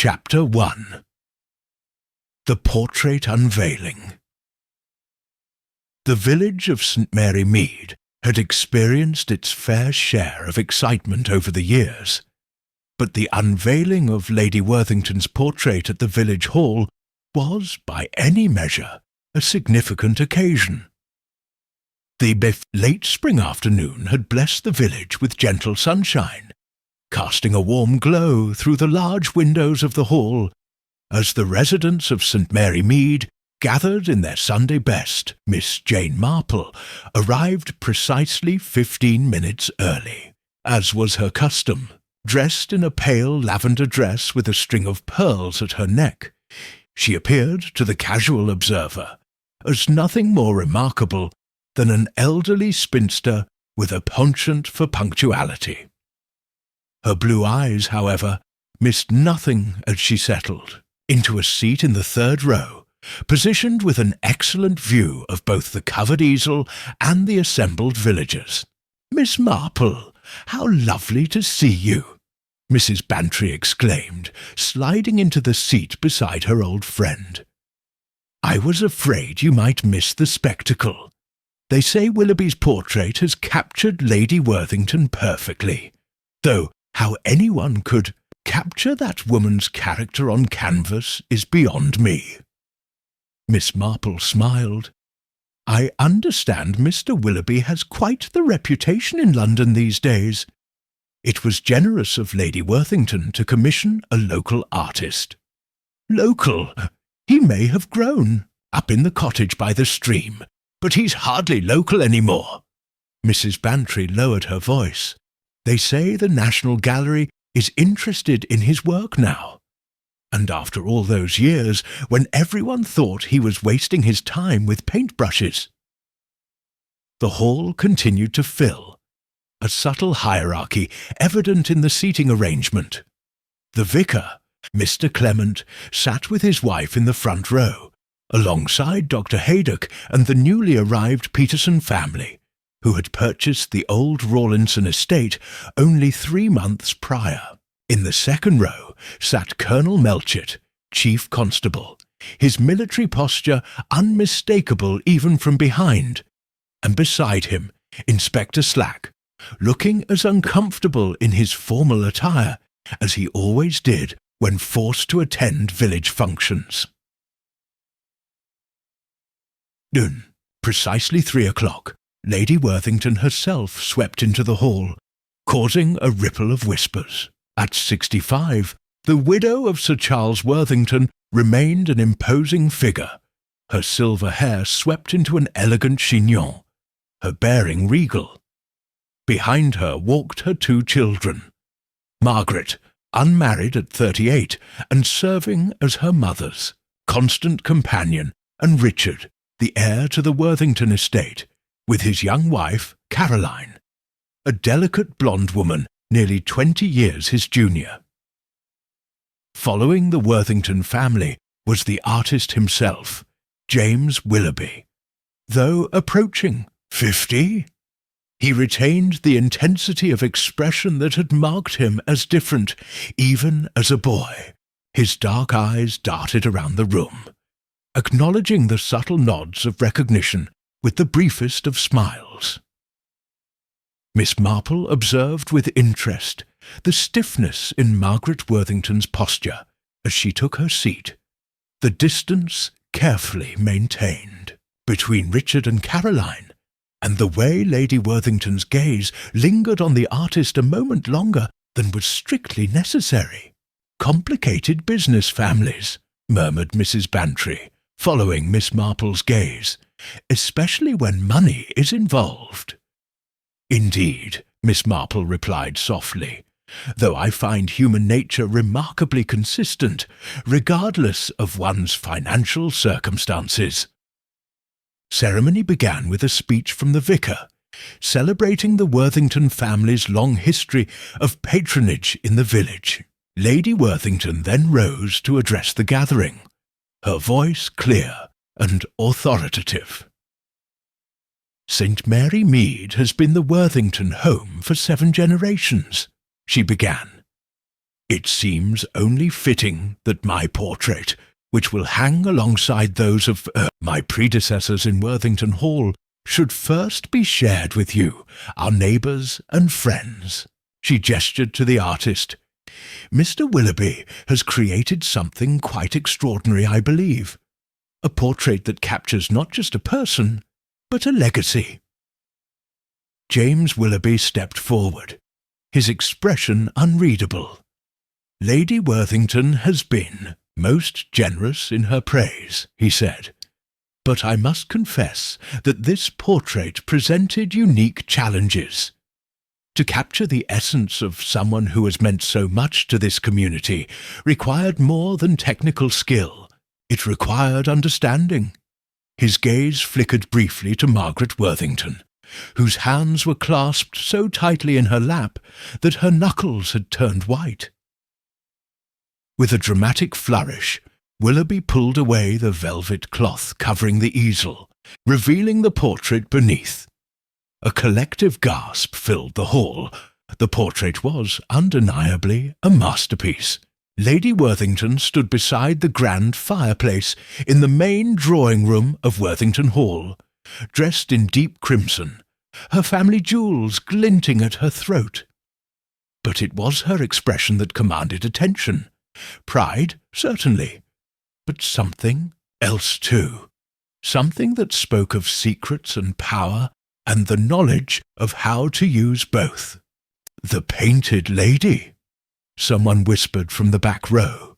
Chapter 1. The Portrait Unveiling. The village of St. Mary Mead had experienced its fair share of excitement over the years, but the unveiling of Lady Worthington's portrait at the village hall was, by any measure, a significant occasion. The late spring afternoon had blessed the village with gentle sunshine, casting a warm glow through the large windows of the hall as the residents of St. Mary Mead gathered in their Sunday best. Miss Jane Marple arrived precisely 15 minutes early, as was her custom. Dressed in a pale lavender dress with a string of pearls at her neck, she appeared to the casual observer as nothing more remarkable than an elderly spinster with a penchant for punctuality. Her blue eyes, however, missed nothing as she settled into a seat in the third row, positioned with an excellent view of both the covered easel and the assembled villagers. "Miss Marple, how lovely to see you!" Mrs. Bantry exclaimed, sliding into the seat beside her old friend. "I was afraid you might miss the spectacle. They say Willoughby's portrait has captured Lady Worthington perfectly, though how anyone could capture that woman's character on canvas is beyond me." Miss Marple smiled. "I understand Mr. Willoughby has quite the reputation in London these days. It was generous of Lady Worthington to commission a local artist." "Local? He may have grown up in the cottage by the stream, but he's hardly local any more." Mrs. Bantry lowered her voice. "They say the National Gallery is interested in his work now. And after all those years, when everyone thought he was wasting his time with paintbrushes." The hall continued to fill, a subtle hierarchy evident in the seating arrangement. The vicar, Mr. Clement, sat with his wife in the front row, alongside Dr. Haydock and the newly arrived Peterson family, who had purchased the old Rawlinson estate only 3 months prior. In the second row sat Colonel Melchett, Chief Constable, his military posture unmistakable even from behind, and beside him Inspector Slack, looking as uncomfortable in his formal attire as he always did when forced to attend village functions. Noon, precisely 3 o'clock. Lady Worthington herself swept into the hall, causing a ripple of whispers. At 65, the widow of Sir Charles Worthington remained an imposing figure, her silver hair swept into an elegant chignon, her bearing regal. Behind her walked her 2 children, Margaret, unmarried at 38 and serving as her mother's constant companion, and Richard, the heir to the Worthington estate, with his young wife, Caroline, a delicate blonde woman nearly 20 years his junior. Following the Worthington family was the artist himself, James Willoughby. Though approaching 50, he retained the intensity of expression that had marked him as different even as a boy. His dark eyes darted around the room, acknowledging the subtle nods of recognition with the briefest of smiles. Miss Marple observed with interest the stiffness in Margaret Worthington's posture as she took her seat, the distance carefully maintained between Richard and Caroline, and the way Lady Worthington's gaze lingered on the artist a moment longer than was strictly necessary. "Complicated business families," murmured Mrs. Bantry, following Miss Marple's gaze, "especially when money is involved." "Indeed," Miss Marple replied softly, "though I find human nature remarkably consistent, regardless of one's financial circumstances." Ceremony began with a speech from the vicar, celebrating the Worthington family's long history of patronage in the village. Lady Worthington then rose to address the gathering, her voice clear and authoritative. "St. Mary Mead has been the Worthington home for 7 generations, she began. It seems only fitting that my portrait, which will hang alongside those of my predecessors in Worthington Hall, should first be shared with you, our neighbours and friends." She gestured to the artist. "Mr. Willoughby has created something quite extraordinary, I believe. A portrait that captures not just a person, but a legacy." James Willoughby stepped forward, his expression unreadable. "Lady Worthington has been most generous in her praise," he said. "But I must confess that this portrait presented unique challenges. To capture the essence of someone who has meant so much to this community required more than technical skill. It required understanding." His gaze flickered briefly to Margaret Worthington, whose hands were clasped so tightly in her lap that her knuckles had turned white. With a dramatic flourish, Willoughby pulled away the velvet cloth covering the easel, revealing the portrait beneath. A collective gasp filled the hall. The portrait was undeniably a masterpiece. Lady Worthington stood beside the grand fireplace in the main drawing-room of Worthington Hall, dressed in deep crimson, her family jewels glinting at her throat. But it was her expression that commanded attention. Pride, certainly, but something else too. Something that spoke of secrets and power and the knowledge of how to use both. "The Painted Lady," someone whispered from the back row,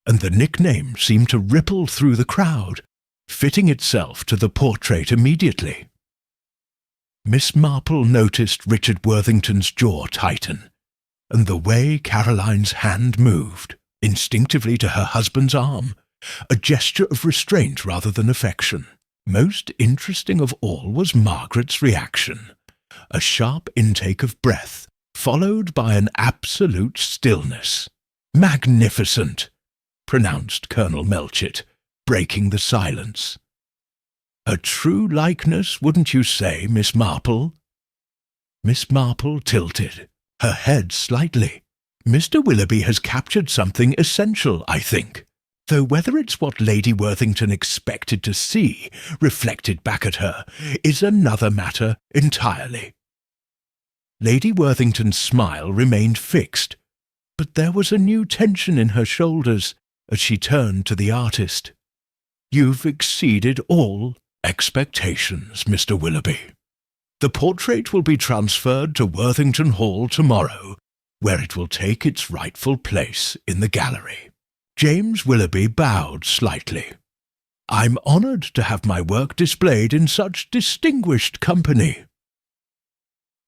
and the nickname seemed to ripple through the crowd, fitting itself to the portrait immediately. Miss Marple noticed Richard Worthington's jaw tighten, and the way Caroline's hand moved, instinctively to her husband's arm, a gesture of restraint rather than affection. Most interesting of all was Margaret's reaction, a sharp intake of breath, followed by an absolute stillness. "Magnificent," pronounced Colonel Melchett, breaking the silence. "A true likeness, wouldn't you say, Miss Marple?" Miss Marple tilted, her head slightly. "Mr. Willoughby has captured something essential, I think, though whether it's what Lady Worthington expected to see reflected back at her is another matter entirely." Lady Worthington's smile remained fixed, but there was a new tension in her shoulders as she turned to the artist. "You've exceeded all expectations, Mr. Willoughby. The portrait will be transferred to Worthington Hall tomorrow, where it will take its rightful place in the gallery." James Willoughby bowed slightly. "I'm honoured to have my work displayed in such distinguished company."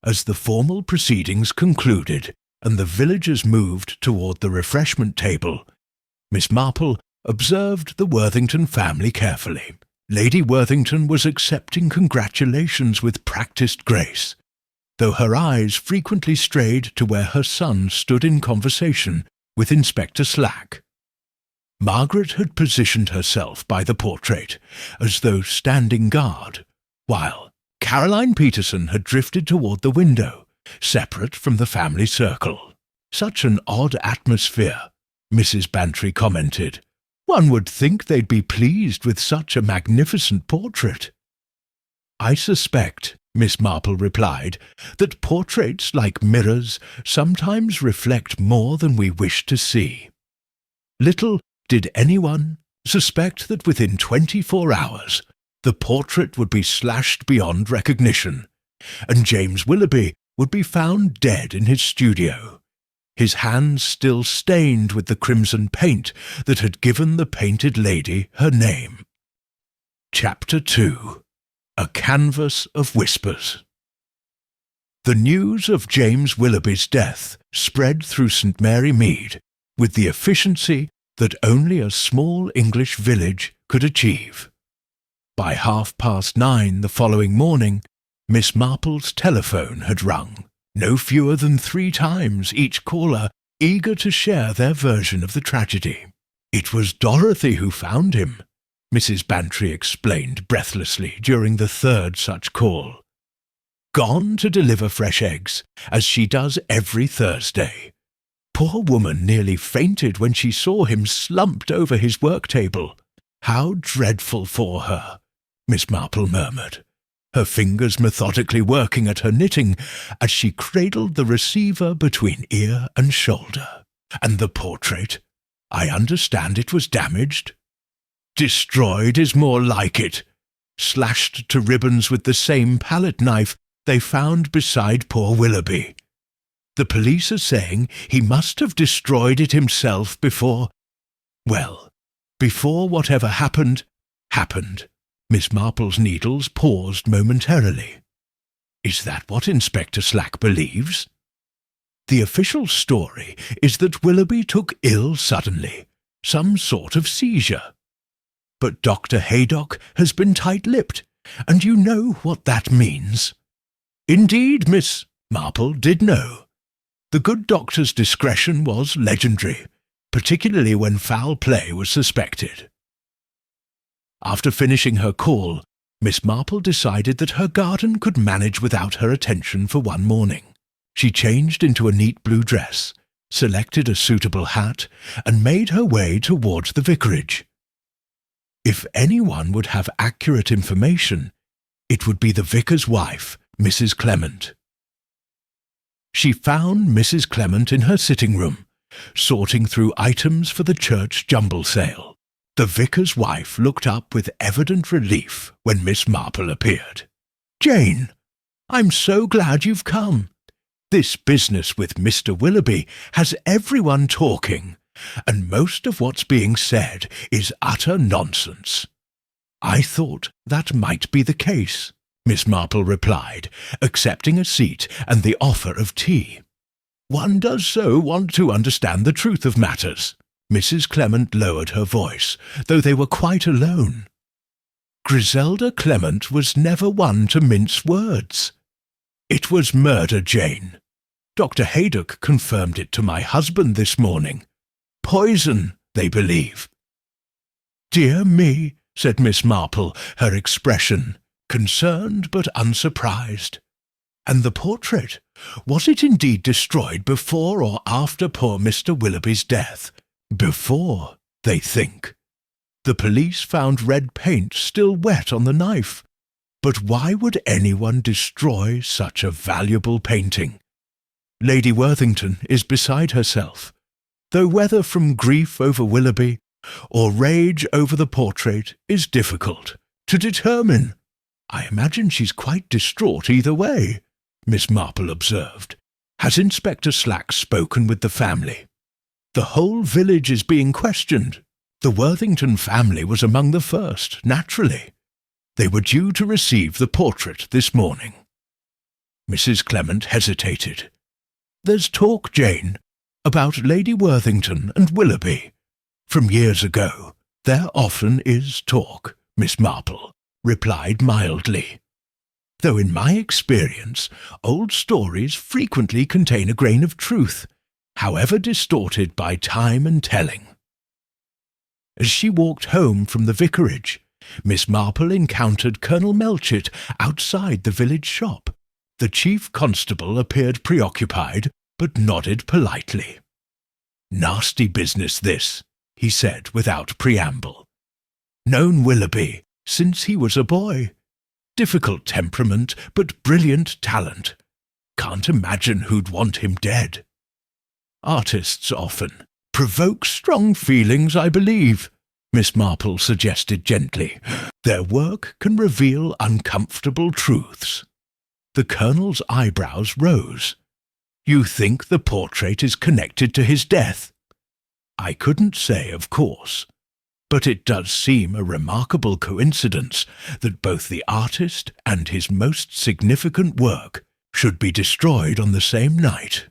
As the formal proceedings concluded and the villagers moved toward the refreshment table, Miss Marple observed the Worthington family carefully. Lady Worthington was accepting congratulations with practised grace, though her eyes frequently strayed to where her son stood in conversation with Inspector Slack. Margaret had positioned herself by the portrait, as though standing guard, while Caroline Peterson had drifted toward the window, separate from the family circle. "Such an odd atmosphere," Mrs. Bantry commented. "One would think they'd be pleased with such a magnificent portrait." "I suspect," Miss Marple replied, "that portraits, like mirrors, sometimes reflect more than we wish to see." Little did anyone suspect that within 24 hours the portrait would be slashed beyond recognition, and James Willoughby would be found dead in his studio, his hands still stained with the crimson paint that had given the Painted Lady her name. Chapter 2. A Canvas of Whispers. The news of James Willoughby's death spread through St. Mary Mead with the efficiency that only a small English village could achieve. By 9:30 the following morning, Miss Marple's telephone had rung, no fewer than 3 times, each caller eager to share their version of the tragedy. "It was Dorothy who found him," Mrs. Bantry explained breathlessly during the 3rd such call. "Gone to deliver fresh eggs, as she does every Thursday. poor woman nearly fainted when she saw him slumped over his work table. How dreadful for her, Miss Marple murmured, her fingers methodically working at her knitting as she cradled the receiver between ear and shoulder. And the portrait? I understand it was damaged. Destroyed is more like it. Slashed to ribbons with the same palette knife they found beside poor Willoughby. The police are saying he must have destroyed it himself before whatever happened. Miss Marple's needles paused momentarily. Is that what Inspector Slack believes? The official story is that Willoughby took ill suddenly, some sort of seizure. But Dr. Haydock has been tight-lipped, and you know what that means. Indeed, Miss Marple did know. The good doctor's discretion was legendary, particularly when foul play was suspected. After finishing her call, Miss Marple decided that her garden could manage without her attention for one morning. She changed into a neat blue dress, selected a suitable hat, and made her way towards the vicarage. If anyone would have accurate information, it would be the vicar's wife, Mrs. Clement. She found Mrs. Clement in her sitting room, sorting through items for the church jumble sale. The vicar's wife looked up with evident relief when Miss Marple appeared. "Jane, I'm so glad you've come. This business with Mr. Willoughby has everyone talking, and most of what's being said is utter nonsense." "I thought that might be the case," Miss Marple replied, accepting a seat and the offer of tea. "One does so want to understand the truth of matters." Mrs. Clement lowered her voice, though they were quite alone. "Griselda Clement was never one to mince words. It was murder, Jane. Dr. Haydock confirmed it to my husband this morning. Poison, they believe." "Dear me," said Miss Marple, her expression concerned but unsurprised. "And the portrait, was it indeed destroyed before or after poor Mr. Willoughby's death?" "Before, they think. The police found red paint still wet on the knife. But why would anyone destroy such a valuable painting? Lady Worthington is beside herself, though whether from grief over Willoughby or rage over the portrait is difficult to determine. I imagine she's quite distraught either way," Miss Marple observed. "Has Inspector Slack spoken with the family?" "The whole village is being questioned. The Worthington family was among the first, naturally. They were due to receive the portrait this morning." Mrs. Clement hesitated. "There's talk, Jane, about Lady Worthington and Willoughby. From years ago. There often is talk," Miss Marple replied mildly. "Though in my experience, old stories frequently contain a grain of truth, however distorted by time and telling." As she walked home from the vicarage, Miss Marple encountered Colonel Melchett outside the village shop. The chief constable appeared preoccupied, but nodded politely. "Nasty business, this," he said without preamble. "Known Willoughby since he was a boy. Difficult temperament, but brilliant talent. Can't imagine who'd want him dead. Artists often provoke strong feelings, I believe," Miss Marple suggested gently. "Their work can reveal uncomfortable truths." The Colonel's eyebrows rose. "You think the portrait is connected to his death?" "I couldn't say, of course. But it does seem a remarkable coincidence that both the artist and his most significant work should be destroyed on the same night."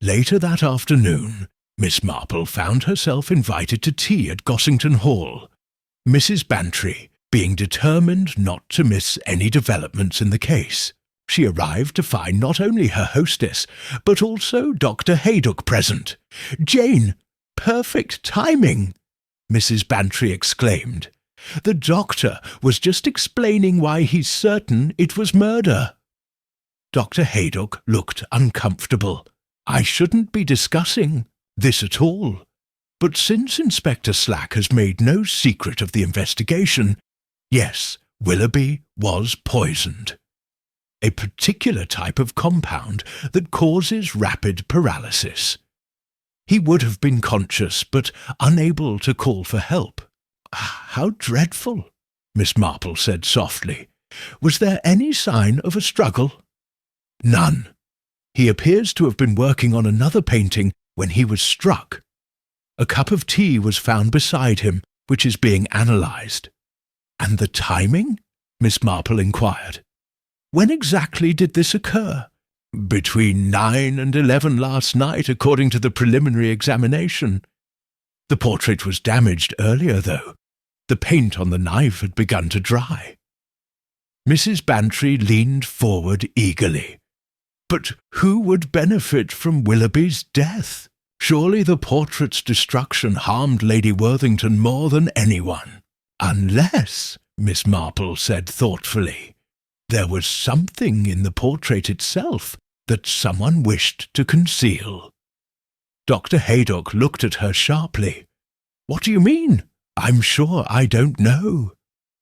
Later that afternoon, Miss Marple found herself invited to tea at Gossington Hall, Mrs. Bantry being determined not to miss any developments in the case. She arrived to find not only her hostess, but also Dr. Haydock present. "Jane, perfect timing!" Mrs. Bantry exclaimed. "The doctor was just explaining why he's certain it was murder." Dr. Haydock looked uncomfortable. I shouldn't be discussing this at all, but since Inspector Slack has made no secret of the investigation, yes, Willoughby was poisoned. A particular type of compound that causes rapid paralysis. He would have been conscious, but unable to call for help. How dreadful, Miss Marple said softly. Was there any sign of a struggle? None. He appears to have been working on another painting when he was struck. A cup of tea was found beside him, which is being analysed. And the timing? Miss Marple inquired. When exactly did this occur? Between 9 and 11 last night, according to the preliminary examination. The portrait was damaged earlier, though. The paint on the knife had begun to dry. Mrs. Bantry leaned forward eagerly. But who would benefit from Willoughby's death? Surely the portrait's destruction harmed Lady Worthington more than anyone. Unless, Miss Marple said thoughtfully, there was something in the portrait itself that someone wished to conceal. Dr. Haydock looked at her sharply. What do you mean? I'm sure I don't know,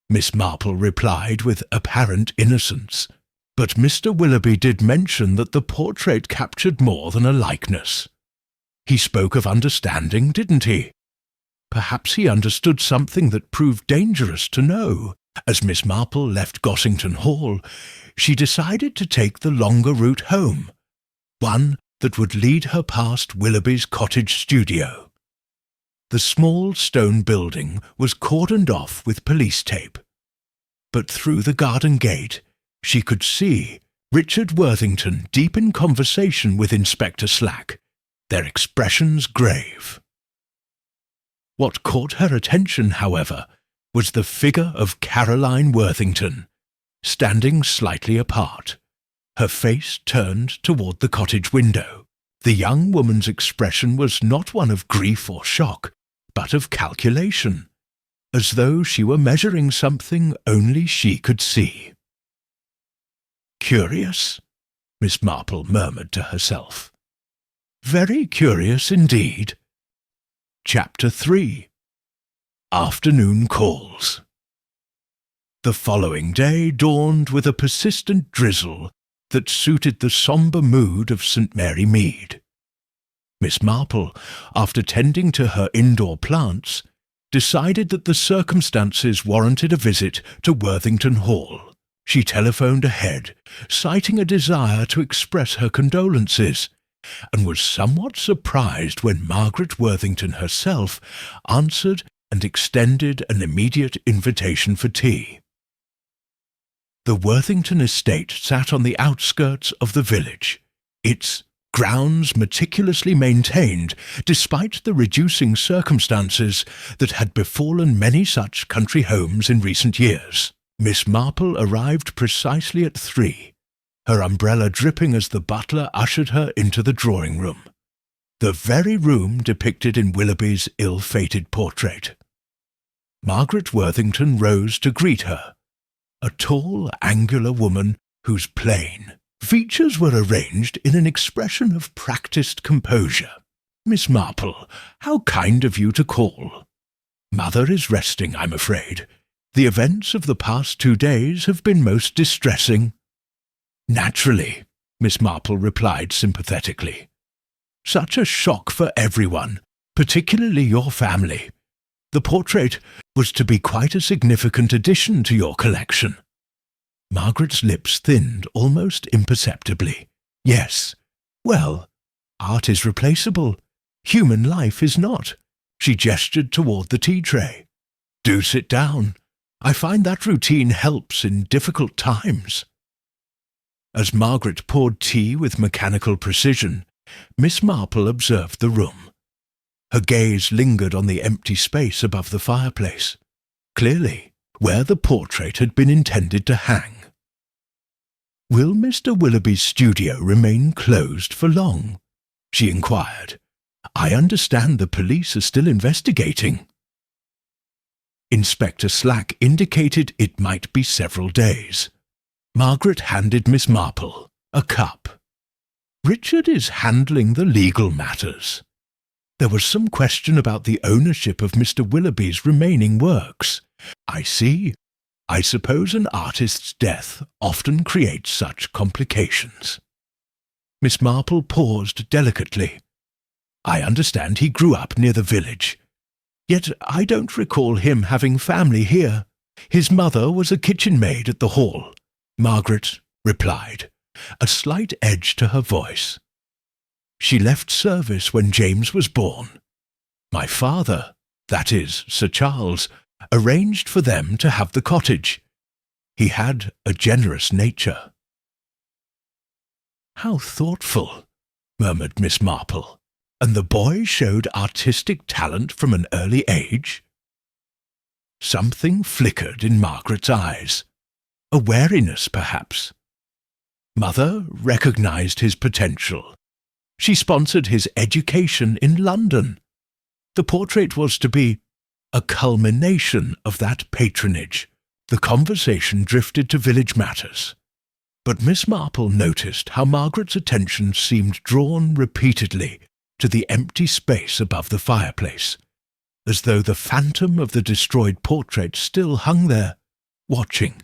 Miss Marple replied with apparent innocence. But Mr. Willoughby did mention that the portrait captured more than a likeness. He spoke of understanding, didn't he? Perhaps he understood something that proved dangerous to know. As Miss Marple left Gossington Hall, she decided to take the longer route home, one that would lead her past Willoughby's cottage studio. The small stone building was cordoned off with police tape, but through the garden gate she could see Richard Worthington deep in conversation with Inspector Slack, their expressions grave. What caught her attention, however, was the figure of Caroline Worthington, standing slightly apart, her face turned toward the cottage window. The young woman's expression was not one of grief or shock, but of calculation, as though she were measuring something only she could see. Curious, Miss Marple murmured to herself. Very curious indeed. Chapter 3. Afternoon Calls. The following day dawned with a persistent drizzle that suited the sombre mood of St. Mary Mead. Miss Marple, after tending to her indoor plants, decided that the circumstances warranted a visit to Worthington Hall. She telephoned ahead, citing a desire to express her condolences, and was somewhat surprised when Margaret Worthington herself answered and extended an immediate invitation for tea. The Worthington estate sat on the outskirts of the village, its grounds meticulously maintained despite the reducing circumstances that had befallen many such country homes in recent years. Miss Marple arrived precisely at 3, her umbrella dripping as the butler ushered her into the drawing-room, the very room depicted in Willoughby's ill-fated portrait. Margaret Worthington rose to greet her, a tall, angular woman whose plain features were arranged in an expression of practised composure. Miss Marple, how kind of you to call. Mother is resting, I'm afraid. The events of the past 2 days have been most distressing. Naturally, Miss Marple replied sympathetically. Such a shock for everyone, particularly your family. The portrait was to be quite a significant addition to your collection. Margaret's lips thinned almost imperceptibly. Yes, well, art is replaceable. Human life is not. She gestured toward the tea tray. Do sit down. I find that routine helps in difficult times. As Margaret poured tea with mechanical precision, Miss Marple observed the room. Her gaze lingered on the empty space above the fireplace, clearly where the portrait had been intended to hang. Will Mr. Willoughby's studio remain closed for long? She inquired. I understand the police are still investigating. Inspector Slack indicated it might be several days. Margaret handed Miss Marple a cup. Richard is handling the legal matters. There was some question about the ownership of Mr. Willoughby's remaining works. I see. I suppose an artist's death often creates such complications. Miss Marple paused delicately. I understand he grew up near the village. Yet I don't recall him having family here. His mother was a kitchen maid at the Hall, Margaret replied, a slight edge to her voice. She left service when James was born. My father, that is, Sir Charles, arranged for them to have the cottage. He had a generous nature. How thoughtful, murmured Miss Marple. And the boy showed artistic talent from an early age? Something flickered in Margaret's eyes. A wariness, perhaps. Mother recognized his potential. She sponsored his education in London. The portrait was to be a culmination of that patronage. The conversation drifted to village matters. But Miss Marple noticed how Margaret's attention seemed drawn repeatedly to the empty space above the fireplace, as though the phantom of the destroyed portrait still hung there, watching.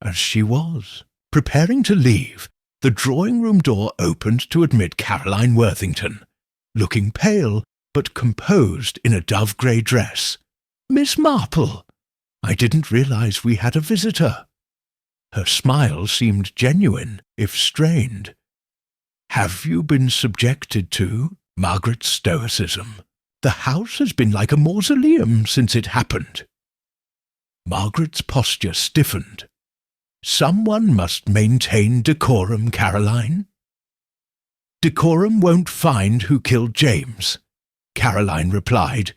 As she was preparing to leave, the drawing-room door opened to admit Caroline Worthington, looking pale but composed in a dove-grey dress. Miss Marple! I didn't realize we had a visitor. Her smile seemed genuine, if strained. Have you been subjected to Margaret's stoicism? The house has been like a mausoleum since it happened. Margaret's posture stiffened. Someone must maintain decorum, Caroline. Decorum won't find who killed James, Caroline replied,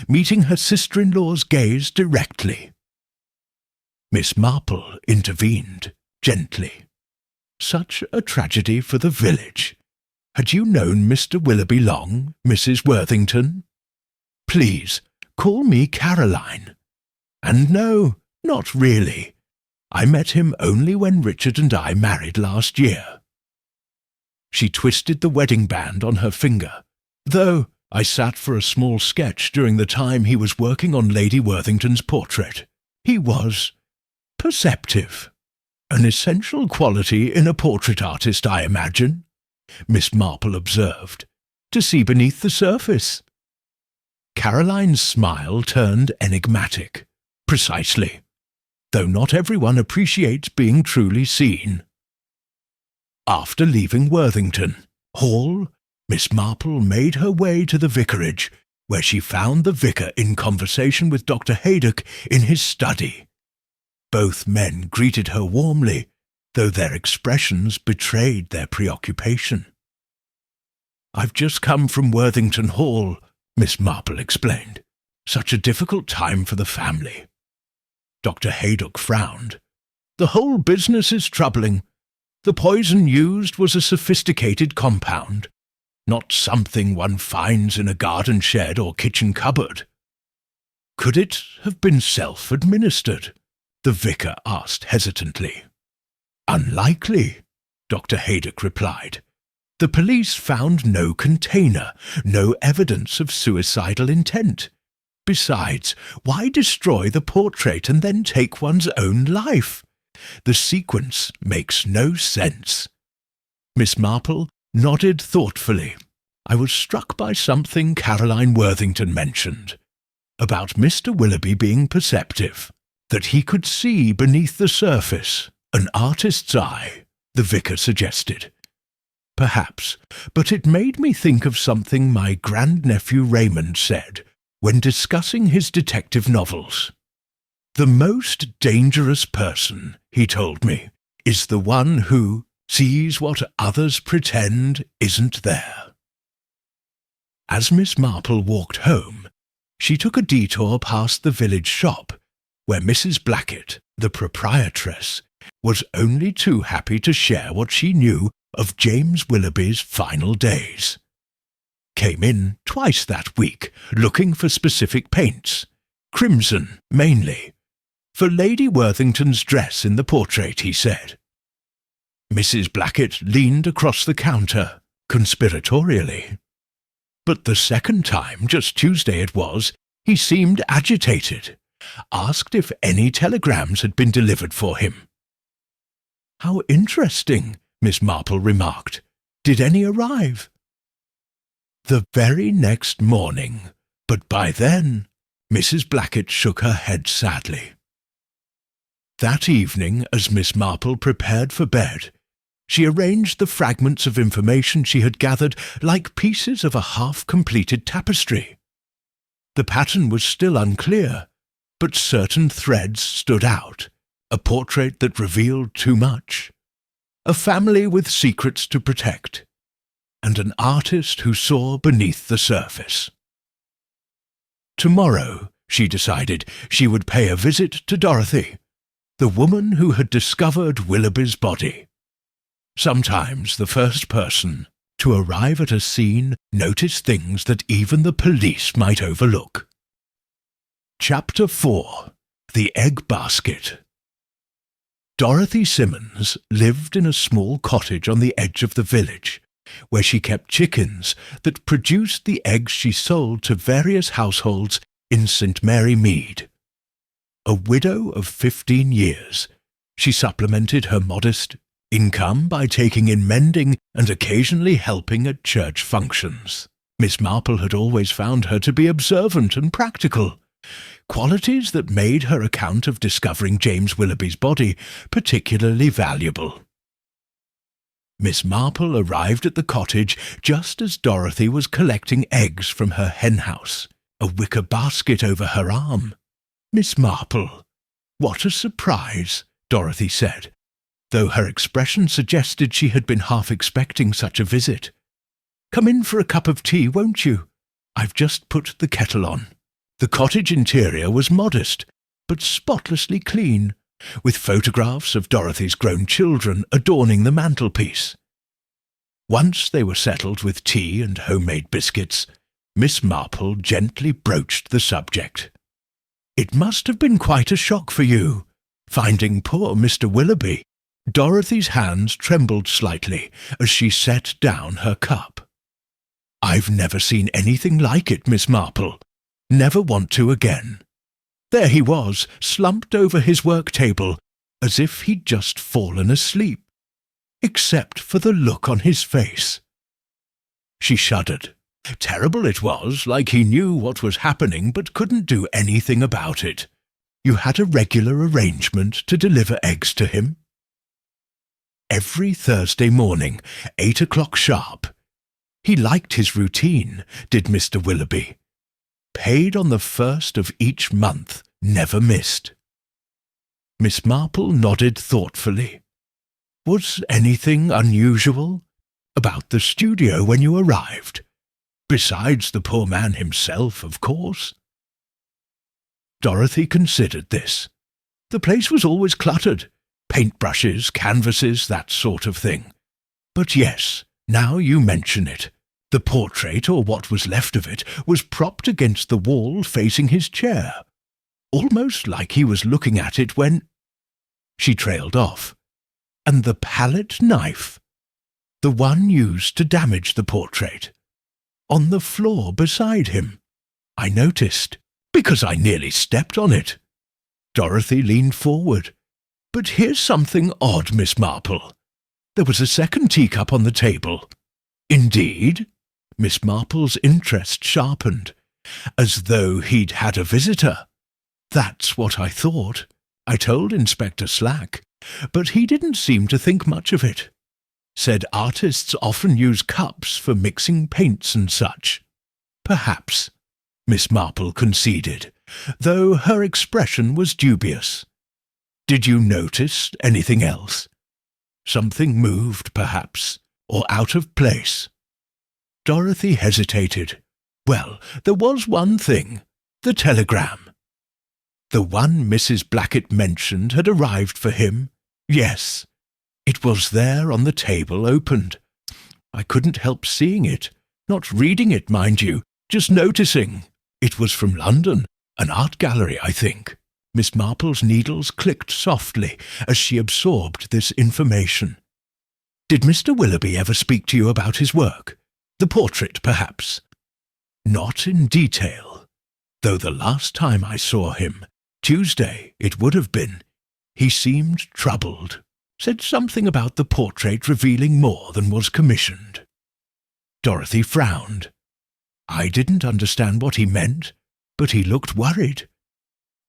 meeting her sister-in-law's gaze directly. Miss Marple intervened, gently. Such a tragedy for the village. Had you known Mr. Willoughby long, Mrs. Worthington? Please, call me Caroline. And no, not really. I met him only when Richard and I married last year. She twisted the wedding band on her finger, though I sat for a small sketch during the time he was working on Lady Worthington's portrait. He was perceptive. An essential quality in a portrait artist, I imagine, Miss Marple observed, to see beneath the surface. Caroline's smile turned enigmatic. Precisely. Though not everyone appreciates being truly seen. After leaving Worthington Hall, Miss Marple made her way to the vicarage, where she found the vicar in conversation with Dr. Haydock in his study. Both men greeted her warmly, though their expressions betrayed their preoccupation. I've just come from Worthington Hall, Miss Marple explained. Such a difficult time for the family. Dr. Haydock frowned. The whole business is troubling. The poison used was a sophisticated compound, not something one finds in a garden shed or kitchen cupboard. Could it have been self-administered? The vicar asked hesitantly. Unlikely, Dr. Haydock replied. The police found no container, no evidence of suicidal intent. Besides, why destroy the portrait and then take one's own life? The sequence makes no sense. Miss Marple nodded thoughtfully. I was struck by something Caroline Worthington mentioned, about Mr. Willoughby being perceptive, that he could see beneath the surface, an artist's eye, the vicar suggested. Perhaps, but it made me think of something my grandnephew Raymond said when discussing his detective novels. The most dangerous person, he told me, is the one who sees what others pretend isn't there. As Miss Marple walked home, she took a detour past the village shop, where Mrs. Blackett, the proprietress, was only too happy to share what she knew of James Willoughby's final days. Came in twice that week, looking for specific paints, crimson mainly, for Lady Worthington's dress in the portrait, he said. Mrs. Blackett leaned across the counter, conspiratorially. But the second time, just Tuesday it was, he seemed agitated, asked if any telegrams had been delivered for him. "How interesting," Miss Marple remarked. "Did any arrive?" The very next morning, but by then, Mrs. Blackett shook her head sadly. That evening, as Miss Marple prepared for bed, she arranged the fragments of information she had gathered like pieces of a half-completed tapestry. The pattern was still unclear, but certain threads stood out, a portrait that revealed too much, a family with secrets to protect, and an artist who saw beneath the surface. Tomorrow, she decided, she would pay a visit to Dorothy, the woman who had discovered Willoughby's body. Sometimes the first person to arrive at a scene noticed things that even the police might overlook. Chapter 4. The Egg Basket. Dorothy Simmons lived in a small cottage on the edge of the village, where she kept chickens that produced the eggs she sold to various households in St. Mary Mead. A widow of 15 years, she supplemented her modest income by taking in mending and occasionally helping at church functions. Miss Marple had always found her to be observant and practical, qualities that made her account of discovering James Willoughby's body particularly valuable. Miss Marple arrived at the cottage just as Dorothy was collecting eggs from her henhouse, a wicker basket over her arm. "Miss Marple, what a surprise," Dorothy said, though her expression suggested she had been half expecting such a visit. "Come in for a cup of tea, won't you? I've just put the kettle on." The cottage interior was modest, but spotlessly clean, with photographs of Dorothy's grown children adorning the mantelpiece. Once they were settled with tea and homemade biscuits, Miss Marple gently broached the subject. "It must have been quite a shock for you, finding poor Mr. Willoughby." Dorothy's hands trembled slightly as she set down her cup. "I've never seen anything like it, Miss Marple. Never want to again. There he was, slumped over his work table, as if he'd just fallen asleep, except for the look on his face." She shuddered. Terrible it was, like he knew what was happening but couldn't do anything about it. "You had a regular arrangement to deliver eggs to him?" Every Thursday morning, 8 o'clock sharp. He liked his routine, did Mr. Willoughby. Paid on the first of each month, never missed. Miss Marple nodded thoughtfully. "Was anything unusual about the studio when you arrived? Besides the poor man himself, of course." Dorothy considered this. The place was always cluttered. Paintbrushes, canvases, that sort of thing. But yes, now you mention it, the portrait, or what was left of it, was propped against the wall facing his chair, almost like he was looking at it when— She trailed off. And the palette knife, the one used to damage the portrait, on the floor beside him. I noticed, because I nearly stepped on it. Dorothy leaned forward. "But here's something odd, Miss Marple. There was a second teacup on the table." "Indeed?" Miss Marple's interest sharpened, as though he'd had a visitor. "That's what I thought. I told Inspector Slack, but he didn't seem to think much of it. Said artists often use cups for mixing paints and such." "Perhaps," Miss Marple conceded, though her expression was dubious. "Did you notice anything else? Something moved, perhaps, or out of place?" Dorothy hesitated. "Well, there was one thing, the telegram. The one Mrs. Blackett mentioned had arrived for him. Yes, it was there on the table, opened. I couldn't help seeing it, not reading it, mind you, just noticing. It was from London, an art gallery, I think." Miss Marple's needles clicked softly as she absorbed this information. Did Mr. Willoughby ever speak to you about his work? The portrait, perhaps?" "Not in detail, though the last time I saw him, Tuesday it would have been, he seemed troubled, said something about the portrait revealing more than was commissioned." Dorothy frowned. I didn't understand what he meant, but he looked worried.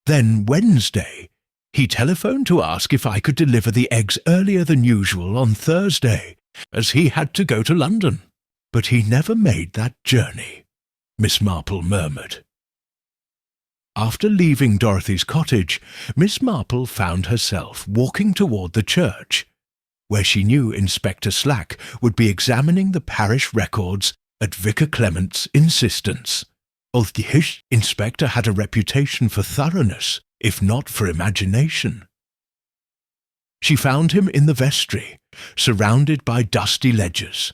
Then Wednesday, he telephoned to ask if I could deliver the eggs earlier than usual on Thursday, as he had to go to London. But he never made that journey, Miss Marple murmured. After leaving Dorothy's cottage, Miss Marple found herself walking toward the church, where she knew Inspector Slack would be examining the parish records at Vicar Clement's insistence. The inspector had a reputation for thoroughness, if not for imagination. She found him in the vestry, surrounded by dusty ledgers,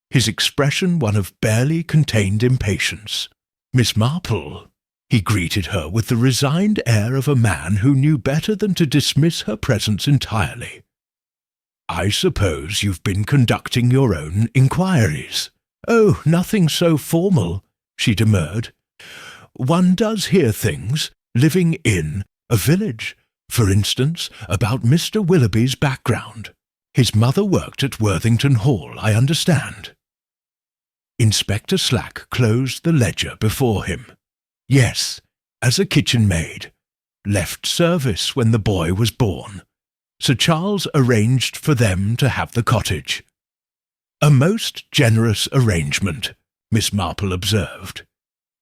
his expression one of barely contained impatience. "Miss Marple," he greeted her with the resigned air of a man who knew better than to dismiss her presence entirely. "I suppose you've been conducting your own inquiries." "Oh, nothing so formal," she demurred. "One does hear things, living in a village, for instance, about Mr. Willoughby's background. His mother worked at Worthington Hall, I understand." Inspector Slack closed the ledger before him. "Yes, as a kitchen maid. Left service when the boy was born. Sir Charles arranged for them to have the cottage." "A most generous arrangement," Miss Marple observed.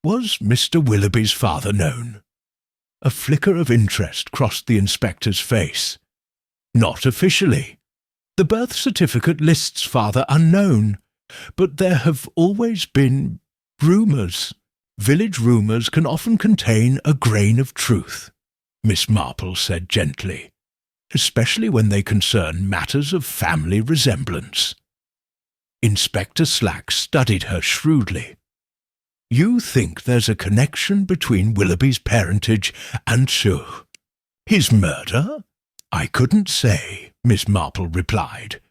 "Was Mr. Willoughby's father known?" A flicker of interest crossed the inspector's face. "Not officially. The birth certificate lists father unknown, but there have always been rumours. Village rumours can often contain a grain of truth," Miss Marple said gently, "especially when they concern matters of family resemblance." Inspector Slack studied her shrewdly. "You think there's a connection between Willoughby's parentage and his murder?" "I couldn't say," Miss Marple replied,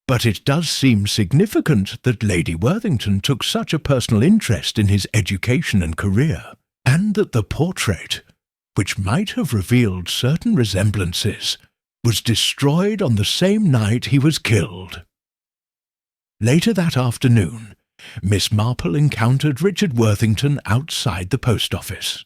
"but it does seem significant that Lady Worthington took such a personal interest in his education and career, and that the portrait, which might have revealed certain resemblances, was destroyed on the same night he was killed." Later that afternoon, Miss Marple encountered Richard Worthington outside the post office.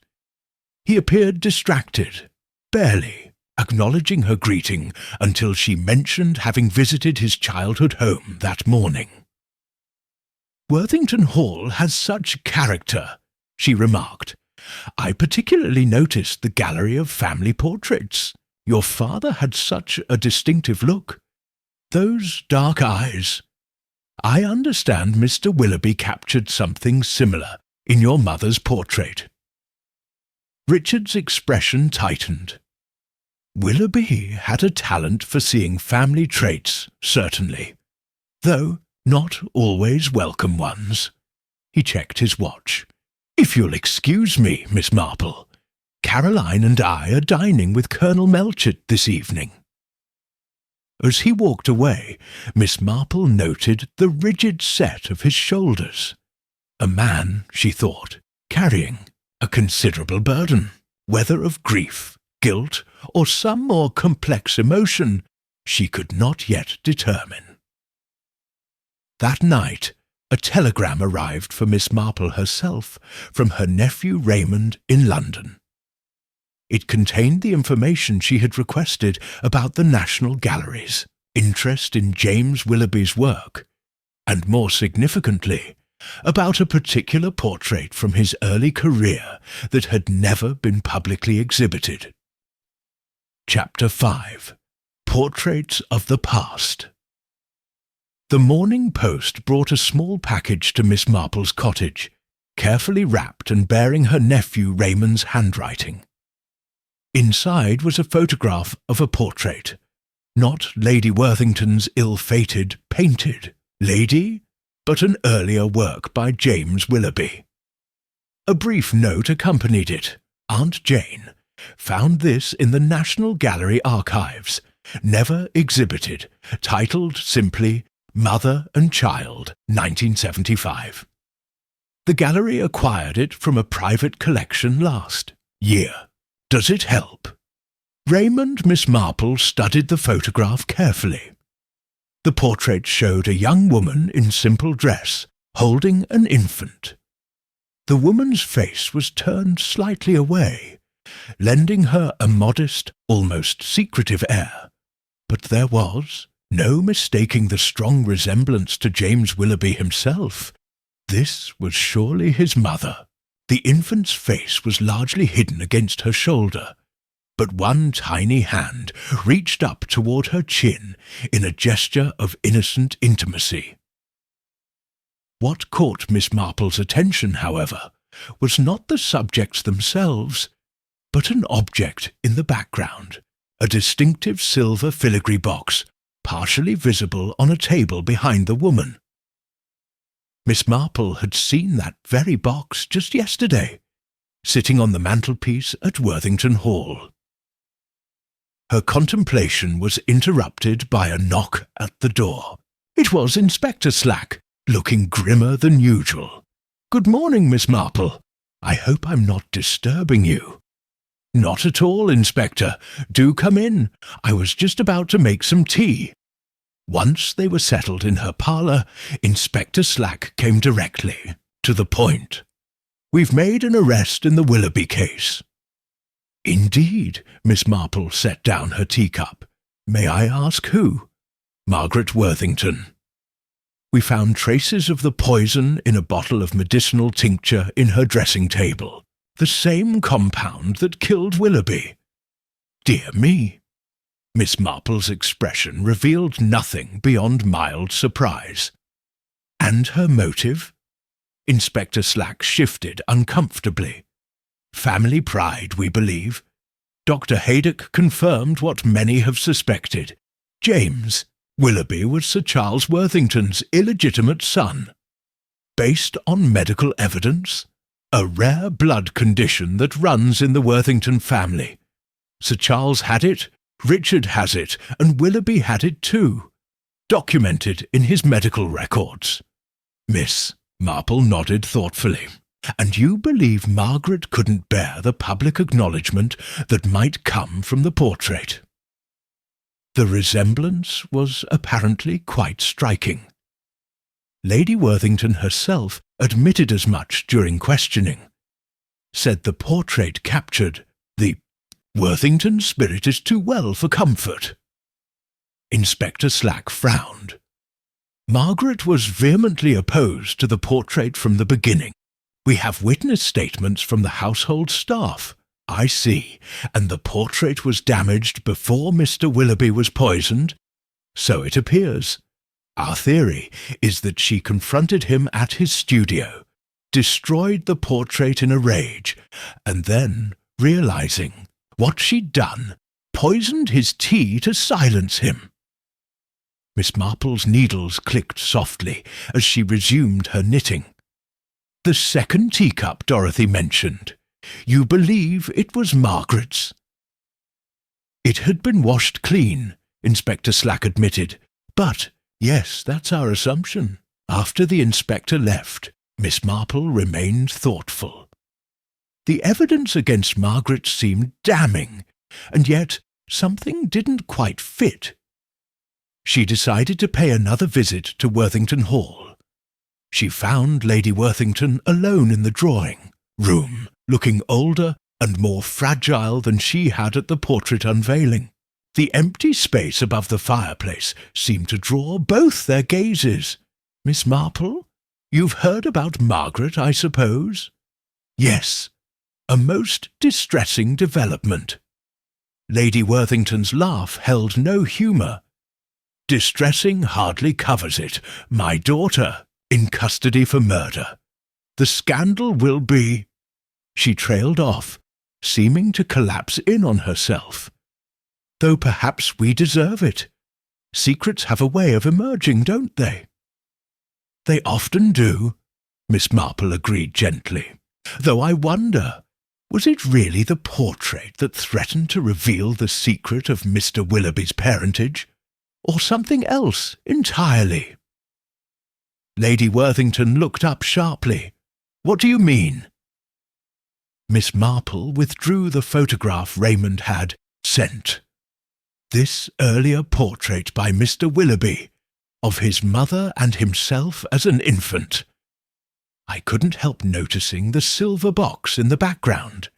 He appeared distracted, barely acknowledging her greeting until she mentioned having visited his childhood home that morning. "Worthington Hall has such character," she remarked. "I particularly noticed the gallery of family portraits. Your father had such a distinctive look. Those dark eyes. I understand Mr. Willoughby captured something similar in your mother's portrait." Richard's expression tightened. Willoughby had a talent for seeing family traits, certainly, though not always welcome ones. He checked his watch. "If you'll excuse me, Miss Marple, Caroline and I are dining with Colonel Melchett this evening." As he walked away, Miss Marple noted the rigid set of his shoulders. A man, she thought, carrying a considerable burden, whether of grief, guilt, or some more complex emotion, she could not yet determine. That night, a telegram arrived for Miss Marple herself from her nephew Raymond in London. It contained the information she had requested about the National Galleries, interest in James Willoughby's work, and more significantly, about a particular portrait from his early career that had never been publicly exhibited. Chapter 5. Portraits of the Past. The morning post brought a small package to Miss Marple's cottage, carefully wrapped and bearing her nephew Raymond's handwriting. Inside was a photograph of a portrait, not Lady Worthington's ill-fated, painted lady, but an earlier work by James Willoughby. A brief note accompanied it. Aunt Jane found this in the National Gallery archives, never exhibited, titled simply Mother and Child, 1975. The gallery acquired it from a private collection last year. Does it help? Raymond Miss Marple studied the photograph carefully. The portrait showed a young woman in simple dress, holding an infant. The woman's face was turned slightly away, lending her a modest, almost secretive air. But there was no mistaking the strong resemblance to James Willoughby himself. This was surely his mother. The infant's face was largely hidden against her shoulder, but one tiny hand reached up toward her chin in a gesture of innocent intimacy. What caught Miss Marple's attention, however, was not the subjects themselves, but an object in the background, a distinctive silver filigree box, partially visible on a table behind the woman. Miss Marple had seen that very box just yesterday, sitting on the mantelpiece at Worthington Hall. Her contemplation was interrupted by a knock at the door. It was Inspector Slack, looking grimmer than usual. "Good morning, Miss Marple. I hope I'm not disturbing you." "Not at all, Inspector. Do come in. I was just about to make some tea." Once they were settled in her parlour, Inspector Slack came directly to the point. "We've made an arrest in the Willoughby case." "Indeed," Miss Marple set down her teacup. "May I ask who?" "Margaret Worthington. We found traces of the poison in a bottle of medicinal tincture in her dressing table, the same compound that killed Willoughby." "Dear me." Miss Marple's expression revealed nothing beyond mild surprise. "And her motive?" Inspector Slack shifted uncomfortably. "Family pride, we believe. Dr. Haydock confirmed what many have suspected. James Willoughby was Sir Charles Worthington's illegitimate son. Based on medical evidence, a rare blood condition that runs in the Worthington family. Sir Charles had it, Richard has it, and Willoughby had it too, documented in his medical records." Miss Marple nodded thoughtfully. "And you believe Margaret couldn't bear the public acknowledgement that might come from the portrait?" The resemblance was apparently quite striking. Lady Worthington herself admitted as much during questioning. Said the portrait captured the Worthington spirit is too well for comfort. Inspector Slack frowned. "Margaret was vehemently opposed to the portrait from the beginning. We have witness statements from the household staff." "I see. And the portrait was damaged before Mr. Willoughby was poisoned?" "So it appears. Our theory is that she confronted him at his studio, destroyed the portrait in a rage, and then, realizing what she'd done, poisoned his tea to silence him." Miss Marple's needles clicked softly as she resumed her knitting. "The second teacup Dorothy mentioned. You believe it was Margaret's?" "It had been washed clean," Inspector Slack admitted. "But, yes, that's our assumption." After the inspector left, Miss Marple remained thoughtful. The evidence against Margaret seemed damning, and yet something didn't quite fit. She decided to pay another visit to Worthington Hall. She found Lady Worthington alone in the drawing room, looking older and more fragile than she had at the portrait unveiling. The empty space above the fireplace seemed to draw both their gazes. "Miss Marple, you've heard about Margaret, I suppose?" "Yes. A most distressing development." Lady Worthington's laugh held no humour. "Distressing hardly covers it. My daughter, in custody for murder. The scandal will be—" She trailed off, seeming to collapse in on herself. "Though perhaps we deserve it. Secrets have a way of emerging, don't they?" "They often do," Miss Marple agreed gently. "Though I wonder, was it really the portrait that threatened to reveal the secret of Mr. Willoughby's parentage, or something else entirely?" Lady Worthington looked up sharply. "What do you mean?" Miss Marple withdrew the photograph Raymond had sent. This earlier portrait by Mr. Willoughby, of his mother and himself as an infant. I couldn't help noticing the silver box in the background,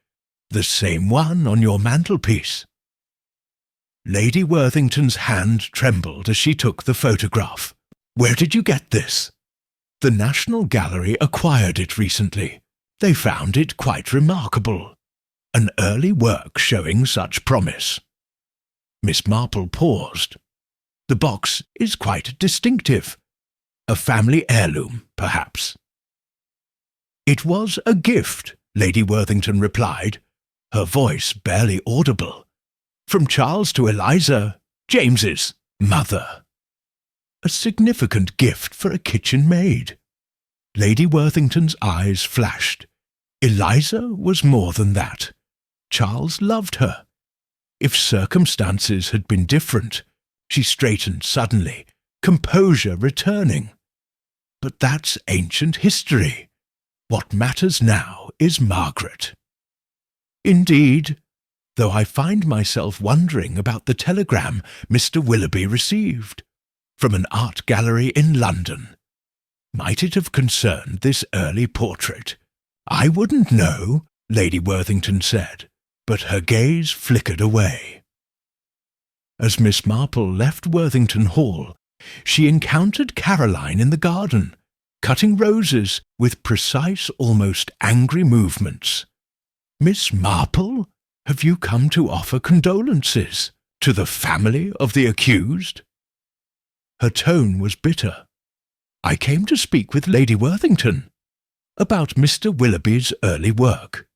the same one on your mantelpiece. Lady Worthington's hand trembled as she took the photograph. "Where did you get this?" "The National Gallery acquired it recently. They found it quite remarkable. An early work showing such promise." Miss Marple paused. "The box is quite distinctive. A family heirloom, perhaps." "It was a gift," Lady Worthington replied, her voice barely audible, "from Charles to Eliza, James's mother. A significant gift for a kitchen maid." Lady Worthington's eyes flashed. Eliza was more than that. Charles loved her. If circumstances had been different, she straightened suddenly, composure returning. But that's ancient history. What matters now is Margaret. Indeed, though I find myself wondering about the telegram Mr. Willoughby received from an art gallery in London. Might it have concerned this early portrait? "I wouldn't know," Lady Worthington said, but her gaze flickered away. As Miss Marple left Worthington Hall, she encountered Caroline in the garden, cutting roses with precise, almost angry movements. "Miss Marple, have you come to offer condolences to the family of the accused?" Her tone was bitter. "I came to speak with Lady Worthington about Mr. Willoughby's early work."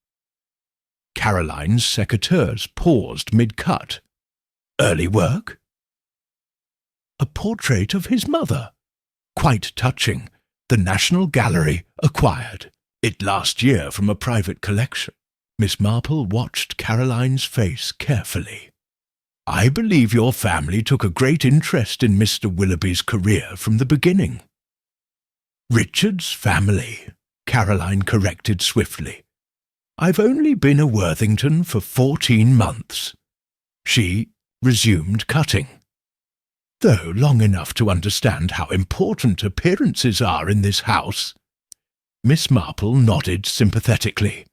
Caroline's secateurs paused mid-cut. "Early work?" "A portrait of his mother. Quite touching. The National Gallery acquired it last year from a private collection." Miss Marple watched Caroline's face carefully. "I believe your family took a great interest in Mr. Willoughby's career from the beginning." "Richard's family," Caroline corrected swiftly. "I've only been a Worthington for 14 months. She resumed cutting. "Though long enough to understand how important appearances are in this house." Miss Marple nodded sympathetically.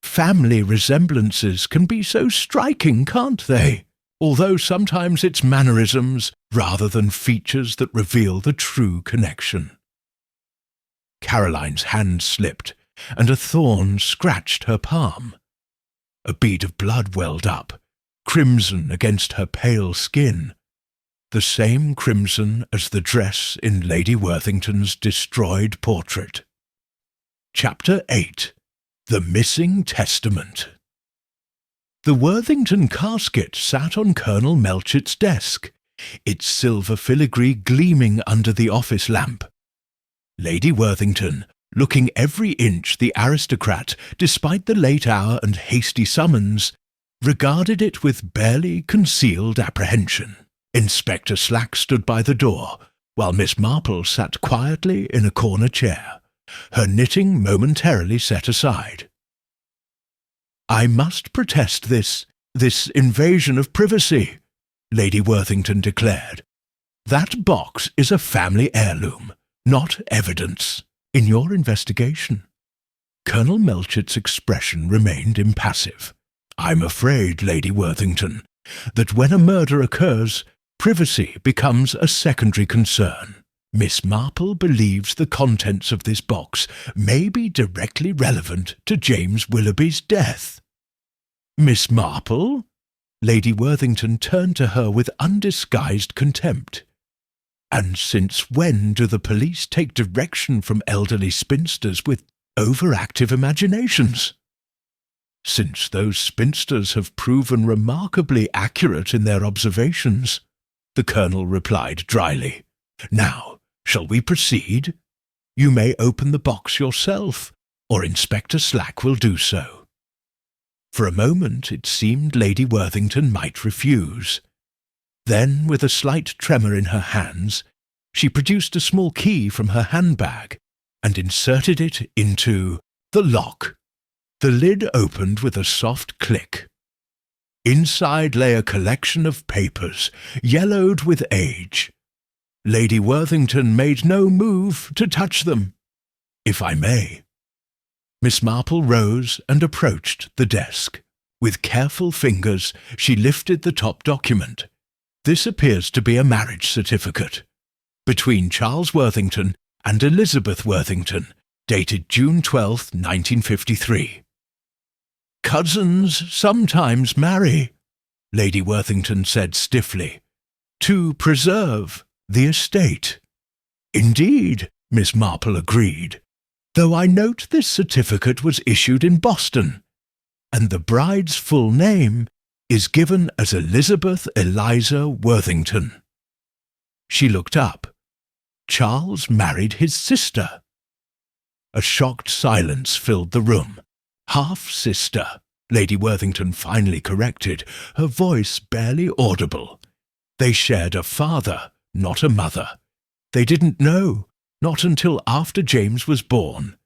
"Family resemblances can be so striking, can't they? Although sometimes it's mannerisms rather than features that reveal the true connection." Caroline's hand slipped, and a thorn scratched her palm. A bead of blood welled up, crimson against her pale skin, the same crimson as the dress in Lady Worthington's destroyed portrait. Chapter 8. The Missing Testament. The Worthington casket sat on Colonel Melchett's desk, its silver filigree gleaming under the office lamp. Lady Worthington, looking every inch the aristocrat despite the late hour and hasty summons, regarded it with barely concealed apprehension. Inspector Slack stood by the door, while Miss Marple sat quietly in a corner chair, her knitting momentarily set aside. "I must protest this invasion of privacy," Lady Worthington declared. "That box is a family heirloom, not evidence in your investigation." Colonel Melchett's expression remained impassive. "I'm afraid, Lady Worthington, that when a murder occurs, privacy becomes a secondary concern. Miss Marple believes the contents of this box may be directly relevant to James Willoughby's death." "Miss Marple?" Lady Worthington turned to her with undisguised contempt. "And since when do the police take direction from elderly spinsters with overactive imaginations?" "Since those spinsters have proven remarkably accurate in their observations," the Colonel replied dryly. "Now, shall we proceed? You may open the box yourself, or Inspector Slack will do so." For a moment it seemed Lady Worthington might refuse. Then, with a slight tremor in her hands, She produced a small key from her handbag and inserted it into the lock. The lid opened with a soft click. Inside lay a collection of papers, yellowed with age. Lady Worthington made no move to touch them. If I may. Miss Marple rose and approached the desk. With careful fingers, she lifted the top document. This appears to be a marriage certificate between Charles Worthington and Elizabeth Worthington, dated June 12, 1953. "Cousins sometimes marry," Lady Worthington said stiffly, "to preserve the estate." "Indeed," Miss Marple agreed, "though I note this certificate was issued in Boston, and the bride's full name is given as Elizabeth Eliza Worthington." She looked up. Charles married his sister. A shocked silence filled the room. "Half-sister," Lady Worthington finally corrected, her voice barely audible. "They shared a father, not a mother. They didn't know, not until after James was born.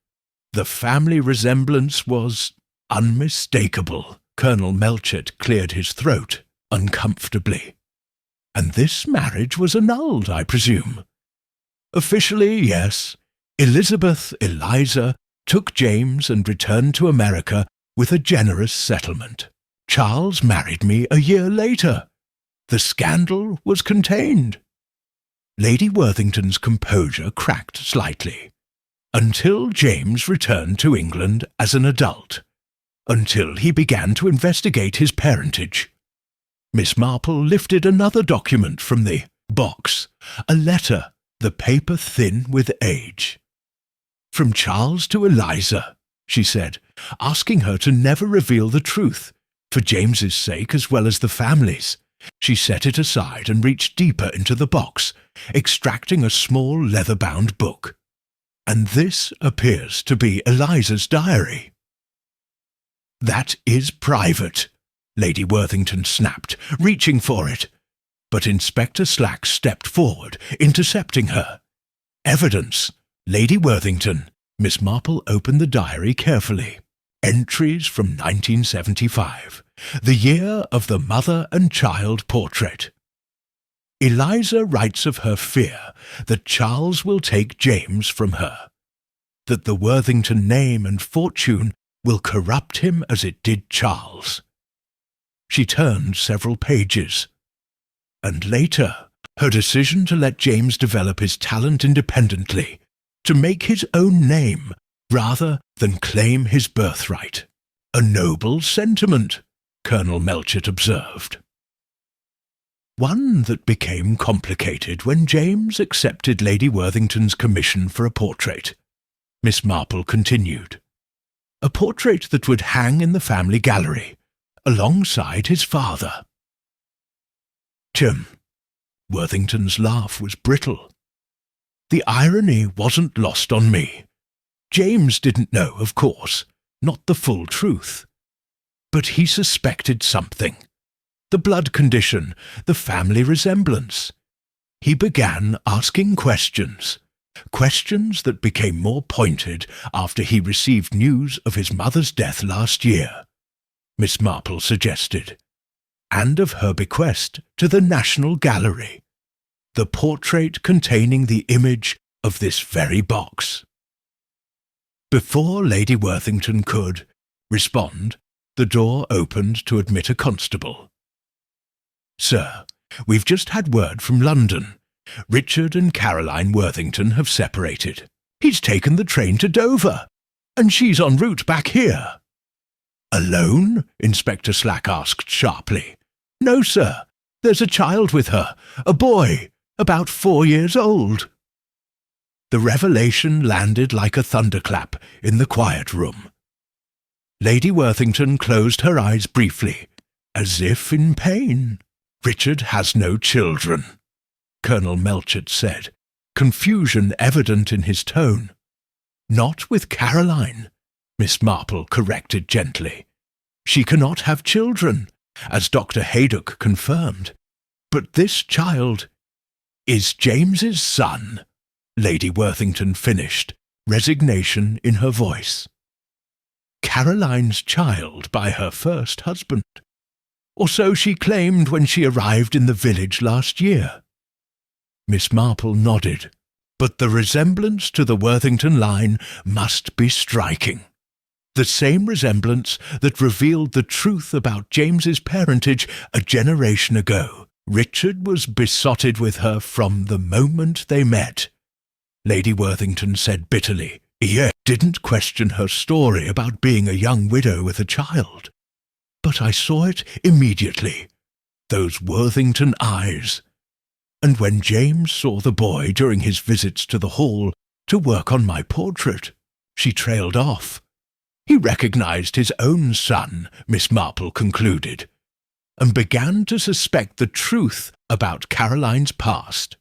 The family resemblance was unmistakable." Colonel Melchett cleared his throat uncomfortably. "And this marriage was annulled, I presume?" "Officially, yes. Elizabeth Eliza took James and returned to America with a generous settlement. Charles married me a year later. The scandal was contained." Lady Worthington's composure cracked slightly. "Until James returned to England as an adult. Until he began to investigate his parentage." Miss Marple lifted another document from the box, a letter, the paper thin with age. "From Charles to Eliza," she said, asking her to never reveal the truth, for James's sake as well as the family's. She set it aside and reached deeper into the box, extracting a small leather-bound book. "And this appears to be Eliza's diary." "That is private," Lady Worthington snapped, reaching for it. But Inspector Slack stepped forward, intercepting her. "Evidence, Lady Worthington." Miss Marple opened the diary carefully. "Entries from 1975, the year of the mother and child portrait. Eliza writes of her fear that Charles will take James from her, that the Worthington name and fortune will corrupt him as it did Charles." She turned several pages. "And later, her decision to let James develop his talent independently, to make his own name rather than claim his birthright. A noble sentiment," Colonel Melchett observed. "One that became complicated when James accepted Lady Worthington's commission for a portrait," Miss Marple continued. "A portrait that would hang in the family gallery, alongside his father." "Tim." Worthington's laugh was brittle. "The irony wasn't lost on me. James didn't know, of course, not the full truth. But he suspected something. The blood condition, the family resemblance. He began asking questions, questions that became more pointed after he received news of his mother's death last year," Miss Marple suggested, "and of her bequest to the National Gallery, the portrait containing the image of this very box." Before Lady Worthington could respond, the door opened to admit a constable. "Sir, we've just had word from London. Richard and Caroline Worthington have separated. He's taken the train to Dover, and she's en route back here." "Alone?" Inspector Slack asked sharply. "No, sir. There's a child with her, a boy, about 4 years old." The revelation landed like a thunderclap in the quiet room. Lady Worthington closed her eyes briefly, as if in pain. "Richard has no children," Colonel Melchett said, confusion evident in his tone. "Not with Caroline," Miss Marple corrected gently. "She cannot have children, as Dr. Haydock confirmed. But this child, is James's son," Lady Worthington finished, resignation in her voice. "Caroline's child by her first husband. Or so she claimed when she arrived in the village last year." Miss Marple nodded, but the resemblance to the Worthington line must be striking. The same resemblance that revealed the truth about James's parentage a generation ago. Richard was besotted with her from the moment they met. Lady Worthington said bitterly. He didn't question her story about being a young widow with a child. But I saw it immediately. Those Worthington eyes. And when James saw the boy during his visits to the hall to work on my portrait, she trailed off. He recognized his own son, Miss Marple concluded, and began to suspect the truth about Caroline's past,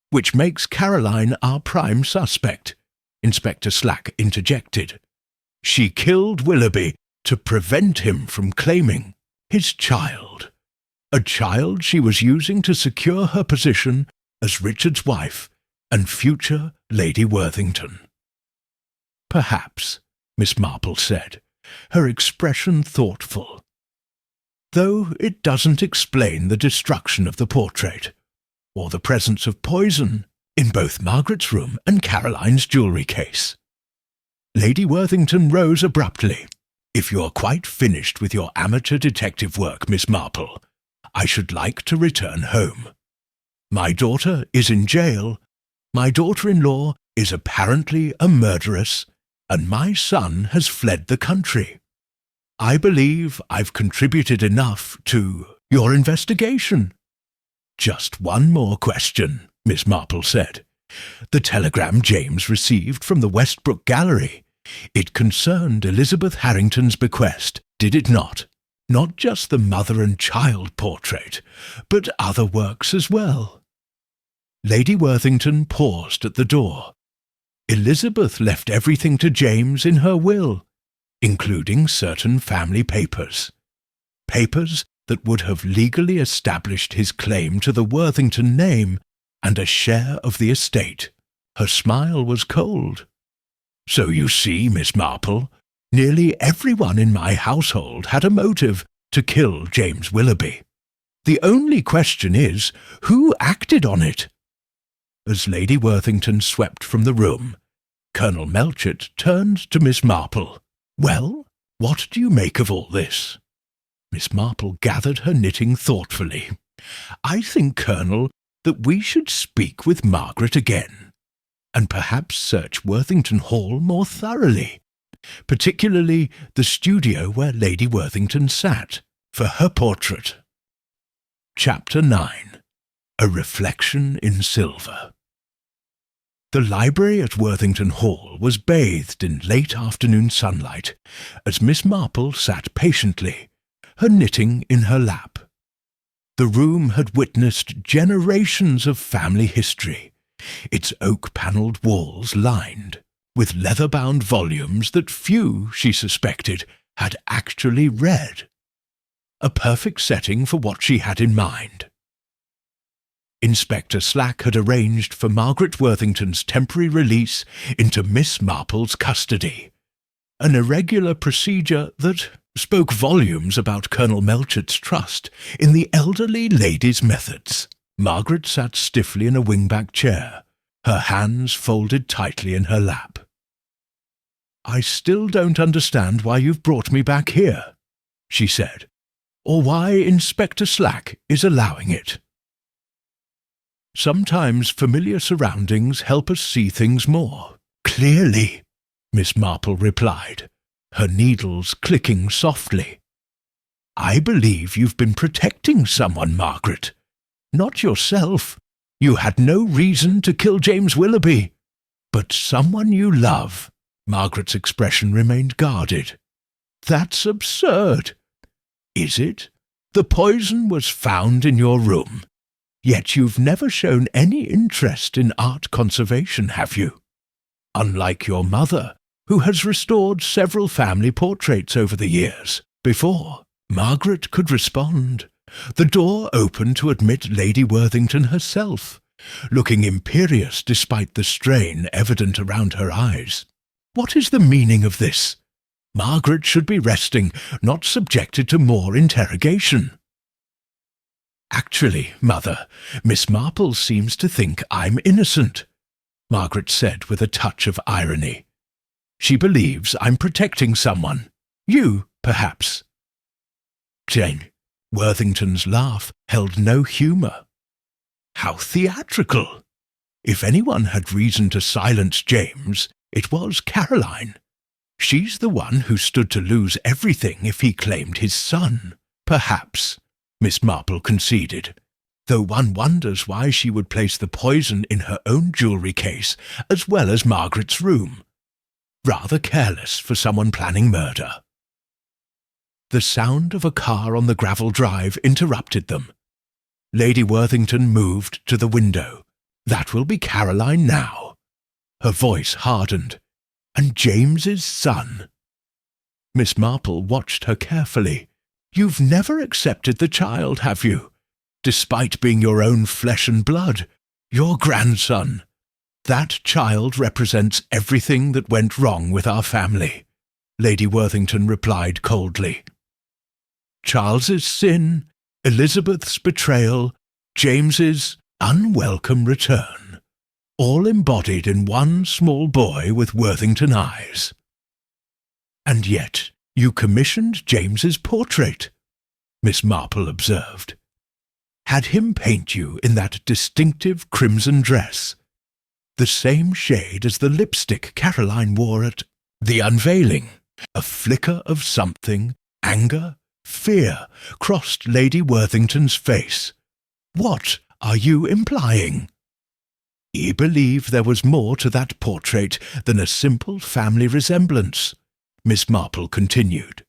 which makes Caroline our prime suspect, Inspector Slack interjected. She killed Willoughby to prevent him from claiming his child, a child she was using to secure her position as Richard's wife and future Lady Worthington. Perhaps, Miss Marple said, her expression thoughtful, though it doesn't explain the destruction of the portrait, or the presence of poison in both Margaret's room and Caroline's jewellery case. Lady Worthington rose abruptly. If you're quite finished with your amateur detective work, Miss Marple, I should like to return home. My daughter is in jail, my daughter-in-law is apparently a murderess, and my son has fled the country. I believe I've contributed enough to your investigation. Just one more question, Miss Marple said. The telegram James received from the Westbrook Gallery. It concerned Elizabeth Harrington's bequest, did it not? Not just the mother and child portrait, but other works as well. Lady Worthington paused at the door. Elizabeth left everything to James in her will, including certain family papers. Papers that would have legally established his claim to the Worthington name and a share of the estate. Her smile was cold. So you see, Miss Marple, nearly everyone in my household had a motive to kill James Willoughby. The only question is, who acted on it? As Lady Worthington swept from the room, Colonel Melchett turned to Miss Marple. Well, what do you make of all this? Miss Marple gathered her knitting thoughtfully. I think, Colonel, that we should speak with Margaret again, and perhaps search Worthington Hall more thoroughly, particularly the studio where Lady Worthington sat, for her portrait. Chapter 9. A Reflection in Silver. The library at Worthington Hall was bathed in late afternoon sunlight, as Miss Marple sat patiently, her knitting in her lap. The room had witnessed generations of family history, its oak-panelled walls lined with leather-bound volumes that few, she suspected, had actually read. A perfect setting for what she had in mind. Inspector Slack had arranged for Margaret Worthington's temporary release into Miss Marple's custody, an irregular procedure that spoke volumes about Colonel Melchett's trust in the elderly lady's methods. Margaret sat stiffly in a wing-back chair, her hands folded tightly in her lap. I still don't understand why you've brought me back here, she said, or why Inspector Slack is allowing it. Sometimes familiar surroundings help us see things more clearly, Miss Marple replied, her needles clicking softly. I believe you've been protecting someone, Margaret. Not yourself. You had no reason to kill James Willoughby. But someone you love. Margaret's expression remained guarded. That's absurd. Is it? The poison was found in your room. Yet you've never shown any interest in art conservation, have you? Unlike your mother, who has restored several family portraits over the years. Before Margaret could respond, the door opened to admit Lady Worthington herself, looking imperious despite the strain evident around her eyes. "What is the meaning of this? Margaret should be resting, not subjected to more interrogation." "Actually, Mother, Miss Marple seems to think I'm innocent," Margaret said with a touch of irony. "She believes I'm protecting someone. You, perhaps." Jane Worthington's laugh held no humour. "How theatrical! If anyone had reason to silence James, it was Caroline. She's the one who stood to lose everything if he claimed his son. Perhaps," Miss Marple conceded, though one wonders why she would place the poison in her own jewellery case as well as Margaret's room. Rather careless for someone planning murder. The sound of a car on the gravel drive interrupted them. Lady Worthington moved to the window. "That will be Caroline now." Her voice hardened. "And James's son." Miss Marple watched her carefully. "You've never accepted the child, have you? Despite being your own flesh and blood, your grandson. That child represents everything that went wrong with our family," Lady Worthington replied coldly. "Charles's sin, Elizabeth's betrayal, James's unwelcome return, all embodied in one small boy with Worthington eyes. And yet you commissioned James's portrait," Miss Marple observed. "Had him paint you in that distinctive crimson dress, the same shade as the lipstick Caroline wore at the unveiling." A flicker of something, anger, fear, crossed Lady Worthington's face. "What are you implying?" "I believe there was more to that portrait than a simple family resemblance," Miss Marple continued.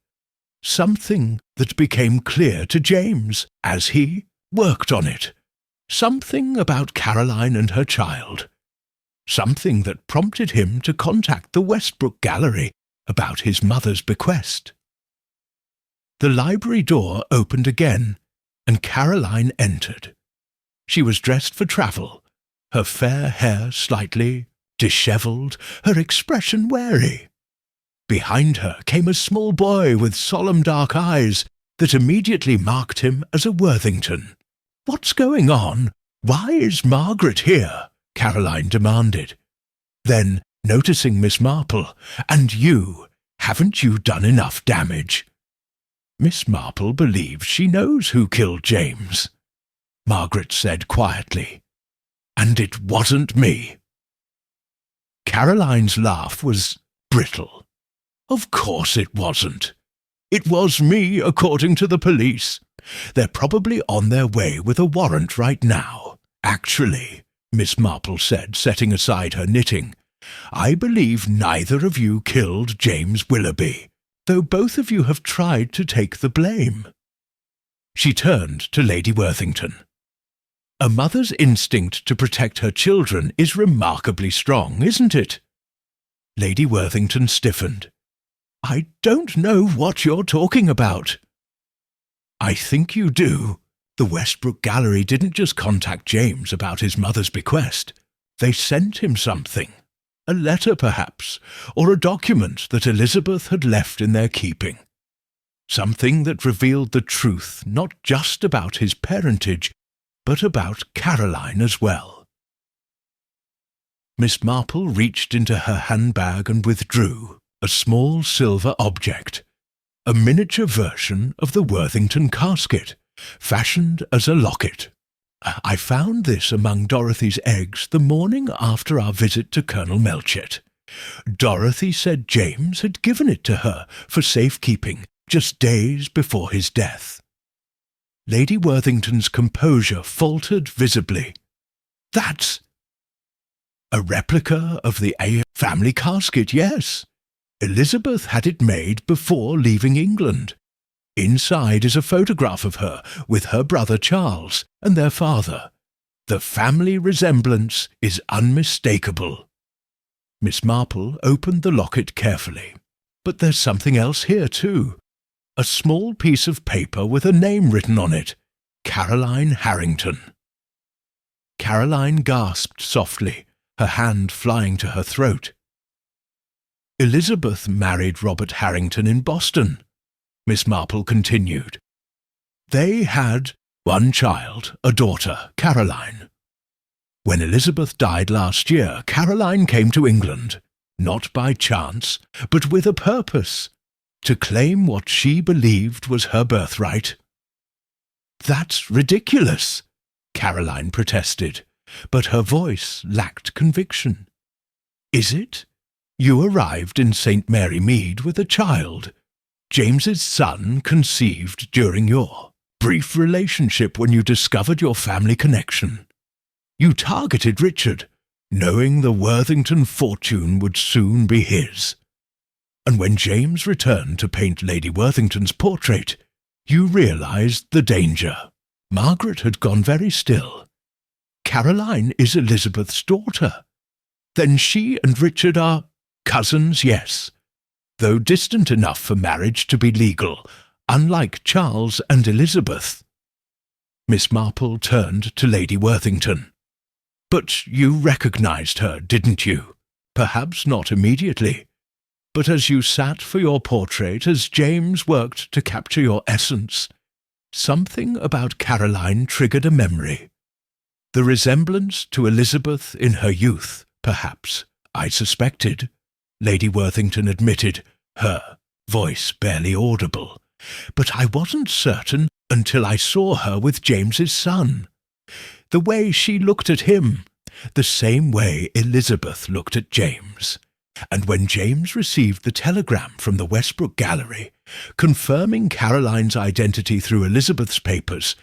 "Something that became clear to James as he worked on it. Something about Caroline and her child. Something that prompted him to contact the Westbrook Gallery about his mother's bequest." The library door opened again, and Caroline entered. She was dressed for travel, her fair hair slightly dishevelled, her expression wary. Behind her came a small boy with solemn dark eyes that immediately marked him as a Worthington. "What's going on? Why is Margaret here?" Caroline demanded. Then, noticing Miss Marple, "And you, haven't you done enough damage?" "Miss Marple believes she knows who killed James," Margaret said quietly. "And it wasn't me." Caroline's laugh was brittle. "Of course it wasn't. It was me, according to the police. They're probably on their way with a warrant right now. Actually," Miss Marple said, setting aside her knitting, "I believe neither of you killed James Willoughby, though both of you have tried to take the blame." She turned to Lady Worthington. "A mother's instinct to protect her children is remarkably strong, isn't it?" Lady Worthington stiffened. "I don't know what you're talking about." "I think you do. The Westbrook Gallery didn't just contact James about his mother's bequest. They sent him something. A letter, perhaps, or a document that Elizabeth had left in their keeping. Something that revealed the truth not just about his parentage, but about Caroline as well." Miss Marple reached into her handbag and withdrew a small silver object, a miniature version of the Worthington casket, fashioned as a locket. "I found this among Dorothy's eggs the morning after our visit to Colonel Melchett. Dorothy said James had given it to her for safekeeping just days before his death." Lady Worthington's composure faltered visibly. "That's a replica of the family casket, yes. Elizabeth had it made before leaving England. Inside is a photograph of her with her brother Charles and their father. The family resemblance is unmistakable." Miss Marple opened the locket carefully. "But there's something else here, too. A small piece of paper with a name written on it. Caroline Harrington." Caroline gasped softly, her hand flying to her throat. Elizabeth married Robert Harrington in Boston, Miss Marple continued. They had one child, a daughter, Caroline. When Elizabeth died last year, Caroline came to England, not by chance, but with a purpose, to claim what she believed was her birthright. That's ridiculous, Caroline protested, but her voice lacked conviction. Is it? You arrived in St. Mary Mead with a child, James's son, conceived during your brief relationship when you discovered your family connection. You targeted Richard, knowing the Worthington fortune would soon be his. And when James returned to paint Lady Worthington's portrait, you realized the danger. Margaret had gone very still. Caroline is Elizabeth's daughter. Then she and Richard are cousins, yes, though distant enough for marriage to be legal, unlike Charles and Elizabeth. Miss Marple turned to Lady Worthington. But you recognized her, didn't you? Perhaps not immediately, but as you sat for your portrait, as James worked to capture your essence, something about Caroline triggered a memory. The resemblance to Elizabeth in her youth, perhaps, I suspected, Lady Worthington admitted, her voice barely audible. But I wasn't certain until I saw her with James's son. The way she looked at him, the same way Elizabeth looked at James. And when James received the telegram from the Westbrook Gallery, confirming Caroline's identity through Elizabeth's papers,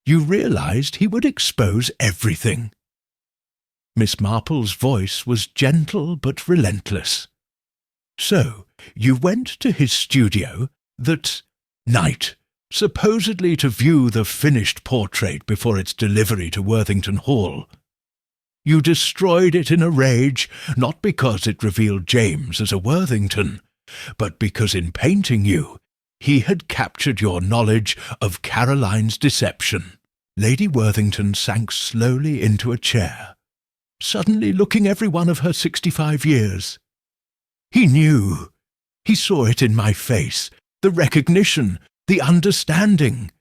you realized he would expose everything. Miss Marple's voice was gentle but relentless. So, you went to his studio that night, supposedly to view the finished portrait before its delivery to Worthington Hall. You destroyed it in a rage, not because it revealed James as a Worthington, but because in painting you, he had captured your knowledge of Caroline's deception. Lady Worthington sank slowly into a chair, suddenly looking every one of her 65 years. He knew. He saw it in my face, the recognition, the understanding.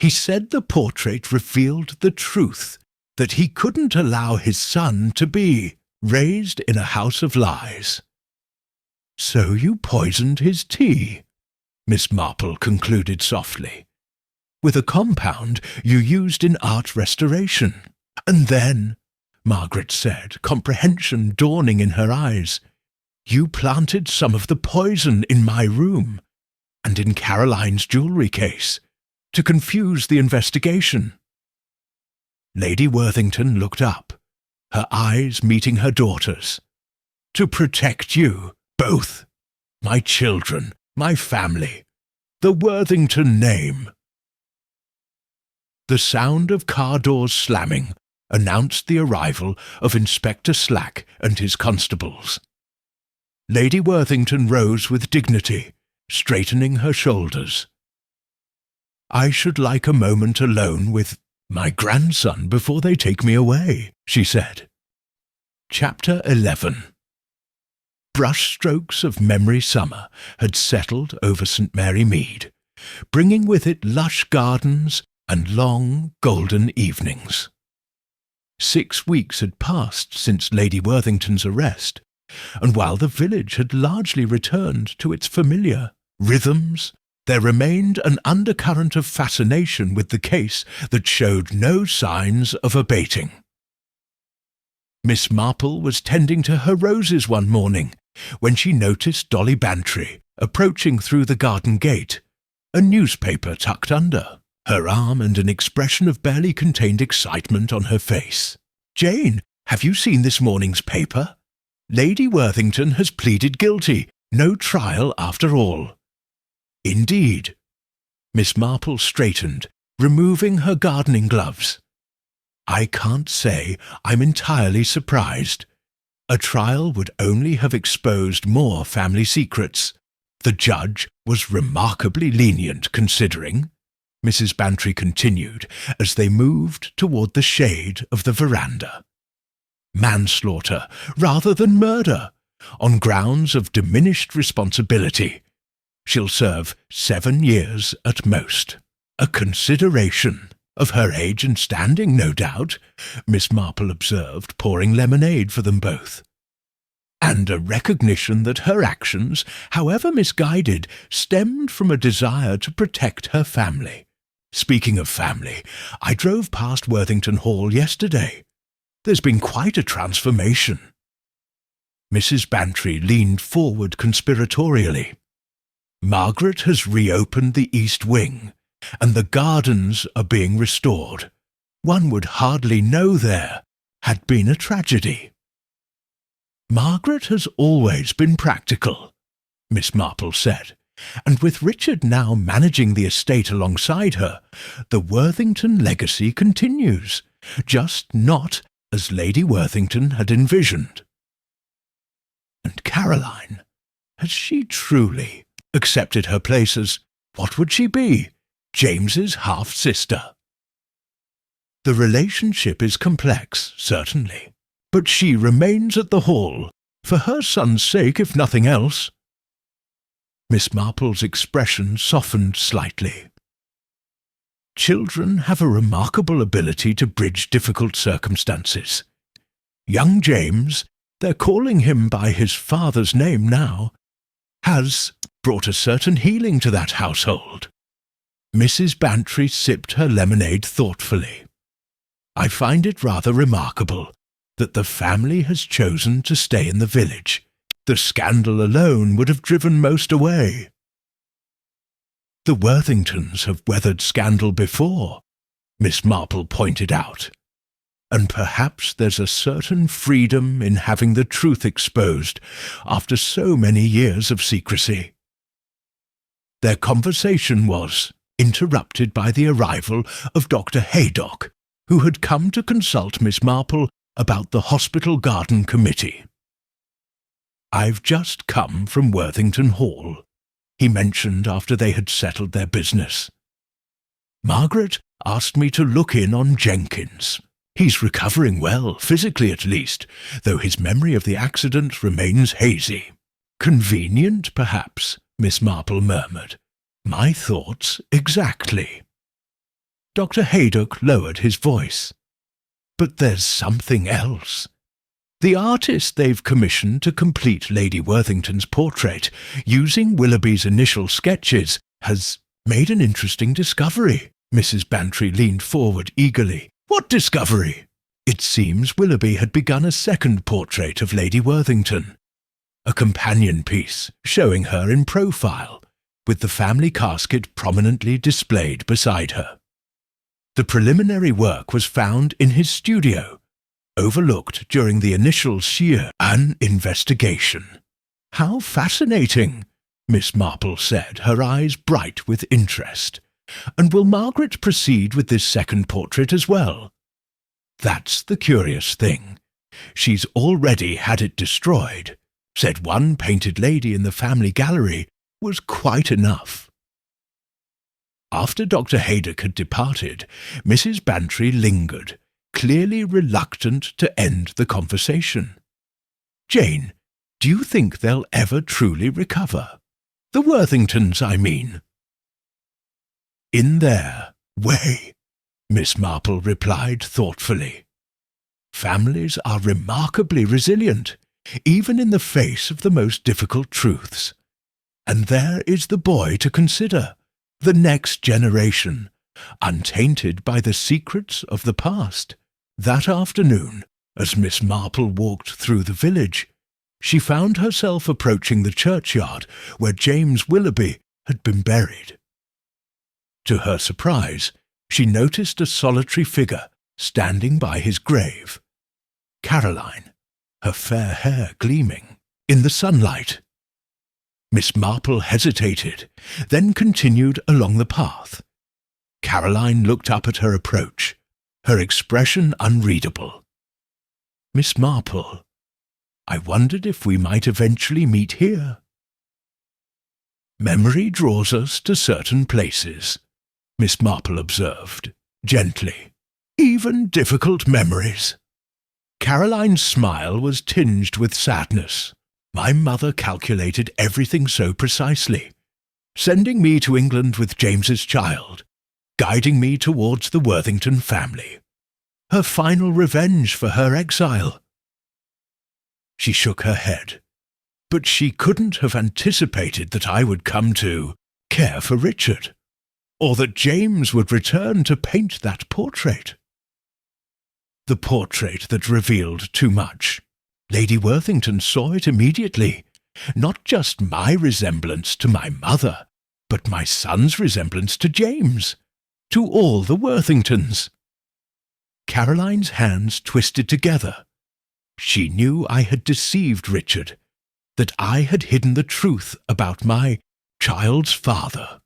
He said the portrait revealed the truth, that he couldn't allow his son to be raised in a house of lies. So you poisoned his tea, Miss Marple concluded softly, with a compound you used in art restoration. And then, Margaret said, comprehension dawning in her eyes, you planted some of the poison in my room and in Caroline's jewellery case to confuse the investigation. Lady Worthington looked up, her eyes meeting her daughter's. To protect you, both, my children, my family, the Worthington name. The sound of car doors slamming announced the arrival of Inspector Slack and his constables. Lady Worthington rose with dignity, straightening her shoulders. I should like a moment alone with my grandson before they take me away, she said. Chapter 11. Brushstrokes of memory summer had settled over St. Mary Mead, bringing with it lush gardens and long golden evenings. 6 weeks had passed since Lady Worthington's arrest, and while the village had largely returned to its familiar rhythms, there remained an undercurrent of fascination with the case that showed no signs of abating. Miss Marple was tending to her roses one morning when she noticed Dolly Bantry approaching through the garden gate, a newspaper tucked under her arm and an expression of barely contained excitement on her face. Jane, have you seen this morning's paper? Lady Worthington has pleaded guilty. No trial after all. Indeed. Miss Marple straightened, removing her gardening gloves. I can't say I'm entirely surprised. A trial would only have exposed more family secrets. The judge was remarkably lenient considering. Mrs. Bantry continued as they moved toward the shade of the veranda. Manslaughter rather than murder, on grounds of diminished responsibility. She'll serve 7 years at most. A consideration of her age and standing, no doubt, Miss Marple observed, pouring lemonade for them both. And a recognition that her actions, however misguided, stemmed from a desire to protect her family. Speaking of family, I drove past Worthington Hall yesterday. There's been quite a transformation. Mrs. Bantry leaned forward conspiratorially. Margaret has reopened the east wing, and the gardens are being restored. One would hardly know there had been a tragedy. Margaret has always been practical, Miss Marple said, and with Richard now managing the estate alongside her, the Worthington legacy continues, just not as Lady Worthington had envisioned. And Caroline, has she truly accepted her place as, what would she be, James's half-sister? The relationship is complex, certainly, but she remains at the Hall, for her son's sake if nothing else. Miss Marple's expression softened slightly. Children have a remarkable ability to bridge difficult circumstances. Young James, they're calling him by his father's name now, has brought a certain healing to that household. Mrs. Bantry sipped her lemonade thoughtfully. I find it rather remarkable that the family has chosen to stay in the village. The scandal alone would have driven most away. The Worthingtons have weathered scandal before, Miss Marple pointed out, and perhaps there's a certain freedom in having the truth exposed after so many years of secrecy. Their conversation was interrupted by the arrival of Dr. Haydock, who had come to consult Miss Marple about the hospital garden committee. I've just come from Worthington Hall, he mentioned after they had settled their business. Margaret asked me to look in on Jenkins. He's recovering well, physically at least, though his memory of the accident remains hazy. Convenient, perhaps, Miss Marple murmured. My thoughts exactly. Dr. Haydock lowered his voice. But there's something else. The artist they've commissioned to complete Lady Worthington's portrait, using Willoughby's initial sketches, has made an interesting discovery. Mrs. Bantry leaned forward eagerly. What discovery? It seems Willoughby had begun a second portrait of Lady Worthington, a companion piece showing her in profile, with the family casket prominently displayed beside her. The preliminary work was found in his studio, overlooked during the initial an investigation. How fascinating, Miss Marple said, her eyes bright with interest. And will Margaret proceed with this second portrait as well? That's the curious thing. She's already had it destroyed, said one painted lady in the family gallery was quite enough. After Dr. Haydock had departed, Mrs. Bantry lingered, clearly reluctant to end the conversation. Jane, do you think they'll ever truly recover? The Worthingtons, I mean. In their way, Miss Marple replied thoughtfully. Families are remarkably resilient, even in the face of the most difficult truths. And there is the boy to consider, the next generation, untainted by the secrets of the past. That afternoon, as Miss Marple walked through the village, she found herself approaching the churchyard where James Willoughby had been buried. To her surprise, she noticed a solitary figure standing by his grave. Caroline, her fair hair gleaming in the sunlight. Miss Marple hesitated, then continued along the path. Caroline looked up at her approach, her expression unreadable. Miss Marple, I wondered if we might eventually meet here. Memory draws us to certain places, Miss Marple observed, gently. "Even difficult memories." Caroline's smile was tinged with sadness. My mother calculated everything so precisely, sending me to England with James's child, guiding me towards the Worthington family. Her final revenge for her exile. She shook her head. But she couldn't have anticipated that I would come to care for Richard, or that James would return to paint that portrait. The portrait that revealed too much. Lady Worthington saw it immediately. Not just my resemblance to my mother, but my son's resemblance to James, to all the Worthingtons. Caroline's hands twisted together. She knew I had deceived Richard, that I had hidden the truth about my child's father.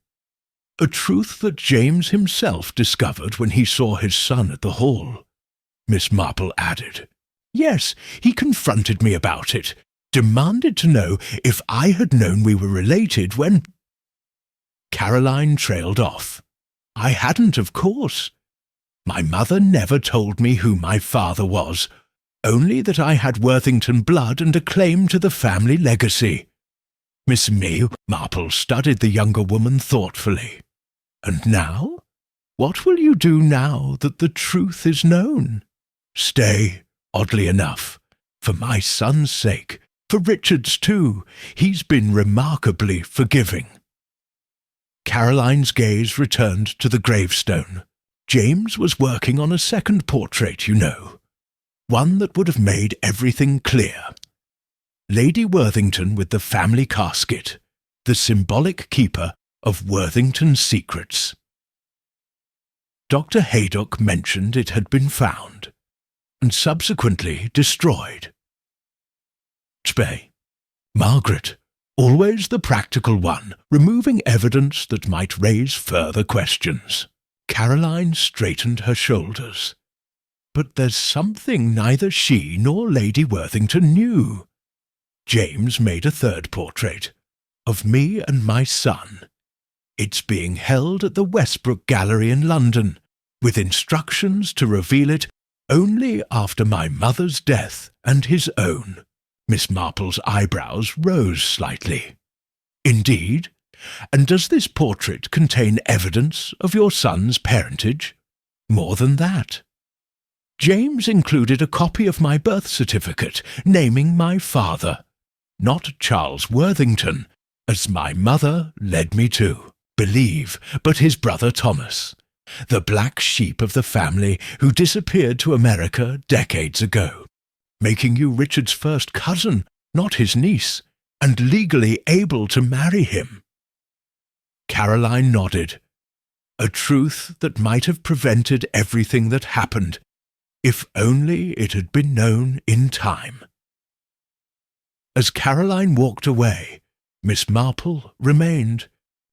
A truth that James himself discovered when he saw his son at the Hall. Miss Marple added. Yes, he confronted me about it, demanded to know if I had known we were related when... Caroline trailed off. I hadn't, of course. My mother never told me who my father was, only that I had Worthington blood and a claim to the family legacy. Miss Marple studied the younger woman thoughtfully. And now? What will you do now that the truth is known? Stay, oddly enough, for my son's sake, for Richard's too. He's been remarkably forgiving. Caroline's gaze returned to the gravestone. James was working on a second portrait, you know. One that would have made everything clear. Lady Worthington with the family casket, the symbolic keeper of Worthington's secrets. Dr. Haydock mentioned it had been found, and subsequently destroyed. Spey. Margaret, always the practical one, removing evidence that might raise further questions. Caroline straightened her shoulders. But there's something neither she nor Lady Worthington knew. James made a third portrait, of me and my son. It's being held at the Westbrook Gallery in London, with instructions to reveal it only after my mother's death and his own. Miss Marple's eyebrows rose slightly. Indeed? And does this portrait contain evidence of your son's parentage? More than that. James included a copy of my birth certificate naming my father, not Charles Worthington, as my mother led me to believe, but his brother Thomas, the black sheep of the family who disappeared to America decades ago, making you Richard's first cousin, not his niece, and legally able to marry him. Caroline nodded. A truth that might have prevented everything that happened, if only it had been known in time. As Caroline walked away, Miss Marple remained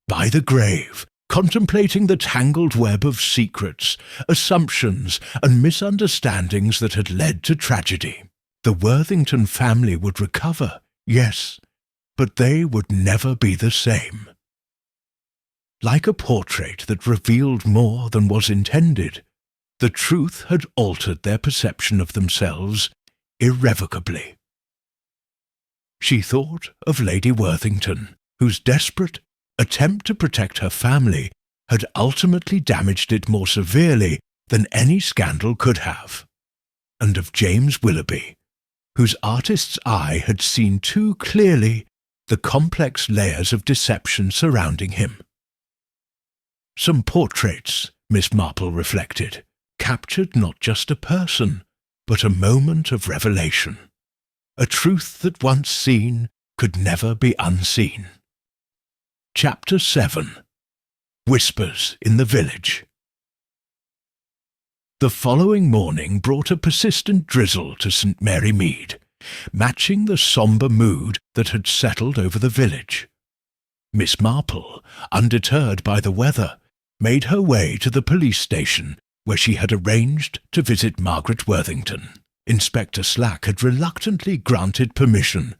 by the grave, contemplating the tangled web of secrets, assumptions, and misunderstandings that had led to tragedy. The Worthington family would recover, yes, but they would never be the same. Like a portrait that revealed more than was intended, the truth had altered their perception of themselves irrevocably. She thought of Lady Worthington, whose desperate attempt to protect her family had ultimately damaged it more severely than any scandal could have, and of James Willoughby, whose artist's eye had seen too clearly the complex layers of deception surrounding him. Some portraits, Miss Marple reflected, captured not just a person, but a moment of revelation, a truth that once seen could never be unseen. Chapter 7. Whispers in the Village. The following morning brought a persistent drizzle to St. Mary Mead, matching the sombre mood that had settled over the village. Miss Marple, undeterred by the weather, made her way to the police station where she had arranged to visit Margaret Worthington. Inspector Slack had reluctantly granted permission,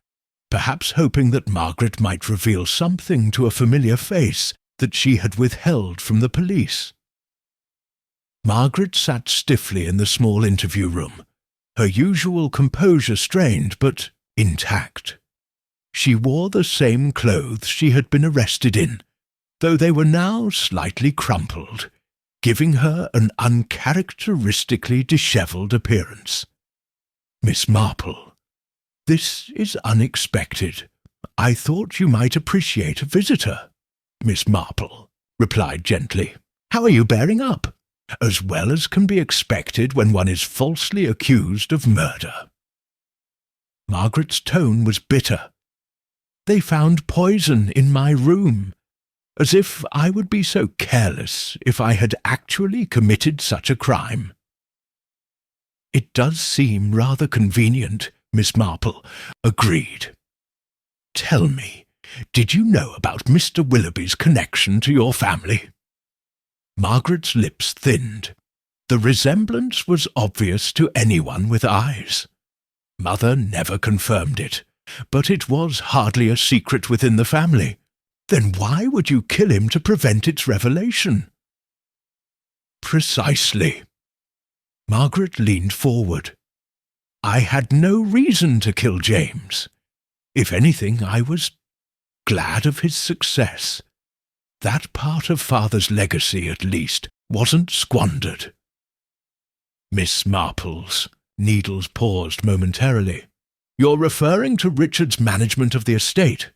perhaps hoping that Margaret might reveal something to a familiar face that she had withheld from the police. Margaret sat stiffly in the small interview room, her usual composure strained but intact. She wore the same clothes she had been arrested in, though they were now slightly crumpled, giving her an uncharacteristically dishevelled appearance. "Miss Marple, this is unexpected. I thought you might appreciate a visitor." Miss Marple replied gently. "How are you bearing up?" "As well as can be expected when one is falsely accused of murder." Margaret's tone was bitter. "They found poison in my room. As if I would be so careless if I had actually committed such a crime." "It does seem rather convenient," Miss Marple agreed. "Tell me, did you know about Mr. Willoughby's connection to your family?" Margaret's lips thinned. The resemblance was obvious to anyone with eyes. Mother never confirmed it, but it was hardly a secret within the family. Then why would you kill him to prevent its revelation? Precisely. Margaret leaned forward. I had no reason to kill James. If anything, I was glad of his success. That part of Father's legacy, at least, wasn't squandered. Miss Marple's needles paused momentarily. You're referring to Richard's management of the estate.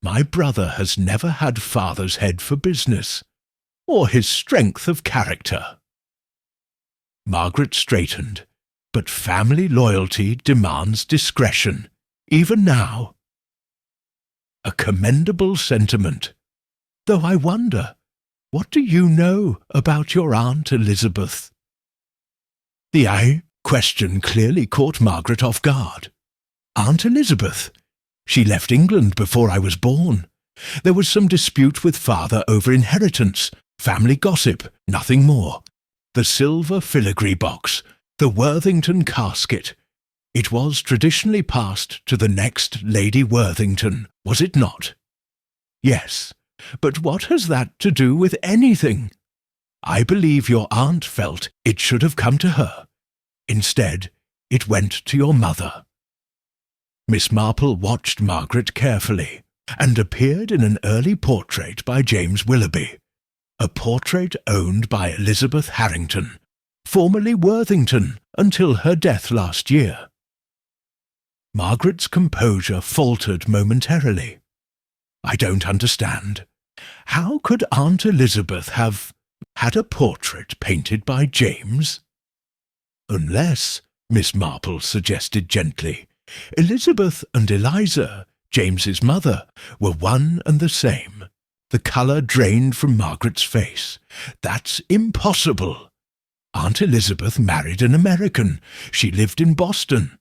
My brother has never had Father's head for business, or his strength of character. Margaret straightened, but family loyalty demands discretion, even now. A commendable sentiment. Though I wonder, what do you know about your Aunt Elizabeth? The question clearly caught Margaret off guard. Aunt Elizabeth? She left England before I was born. There was some dispute with Father over inheritance, family gossip, nothing more. The silver filigree box, the Worthington casket. It was traditionally passed to the next Lady Worthington, was it not? Yes, but what has that to do with anything? I believe your aunt felt it should have come to her. Instead, it went to your mother. Miss Marple watched Margaret carefully, and appeared in an early portrait by James Willoughby, a portrait owned by Elizabeth Harrington, formerly Worthington, until her death last year. Margaret's composure faltered momentarily. I don't understand. How could Aunt Elizabeth have had a portrait painted by James? Unless, Miss Marple suggested gently, Elizabeth and Eliza, James's mother, were one and the same. The colour drained from Margaret's face. That's impossible. Aunt Elizabeth married an American. She lived in Boston.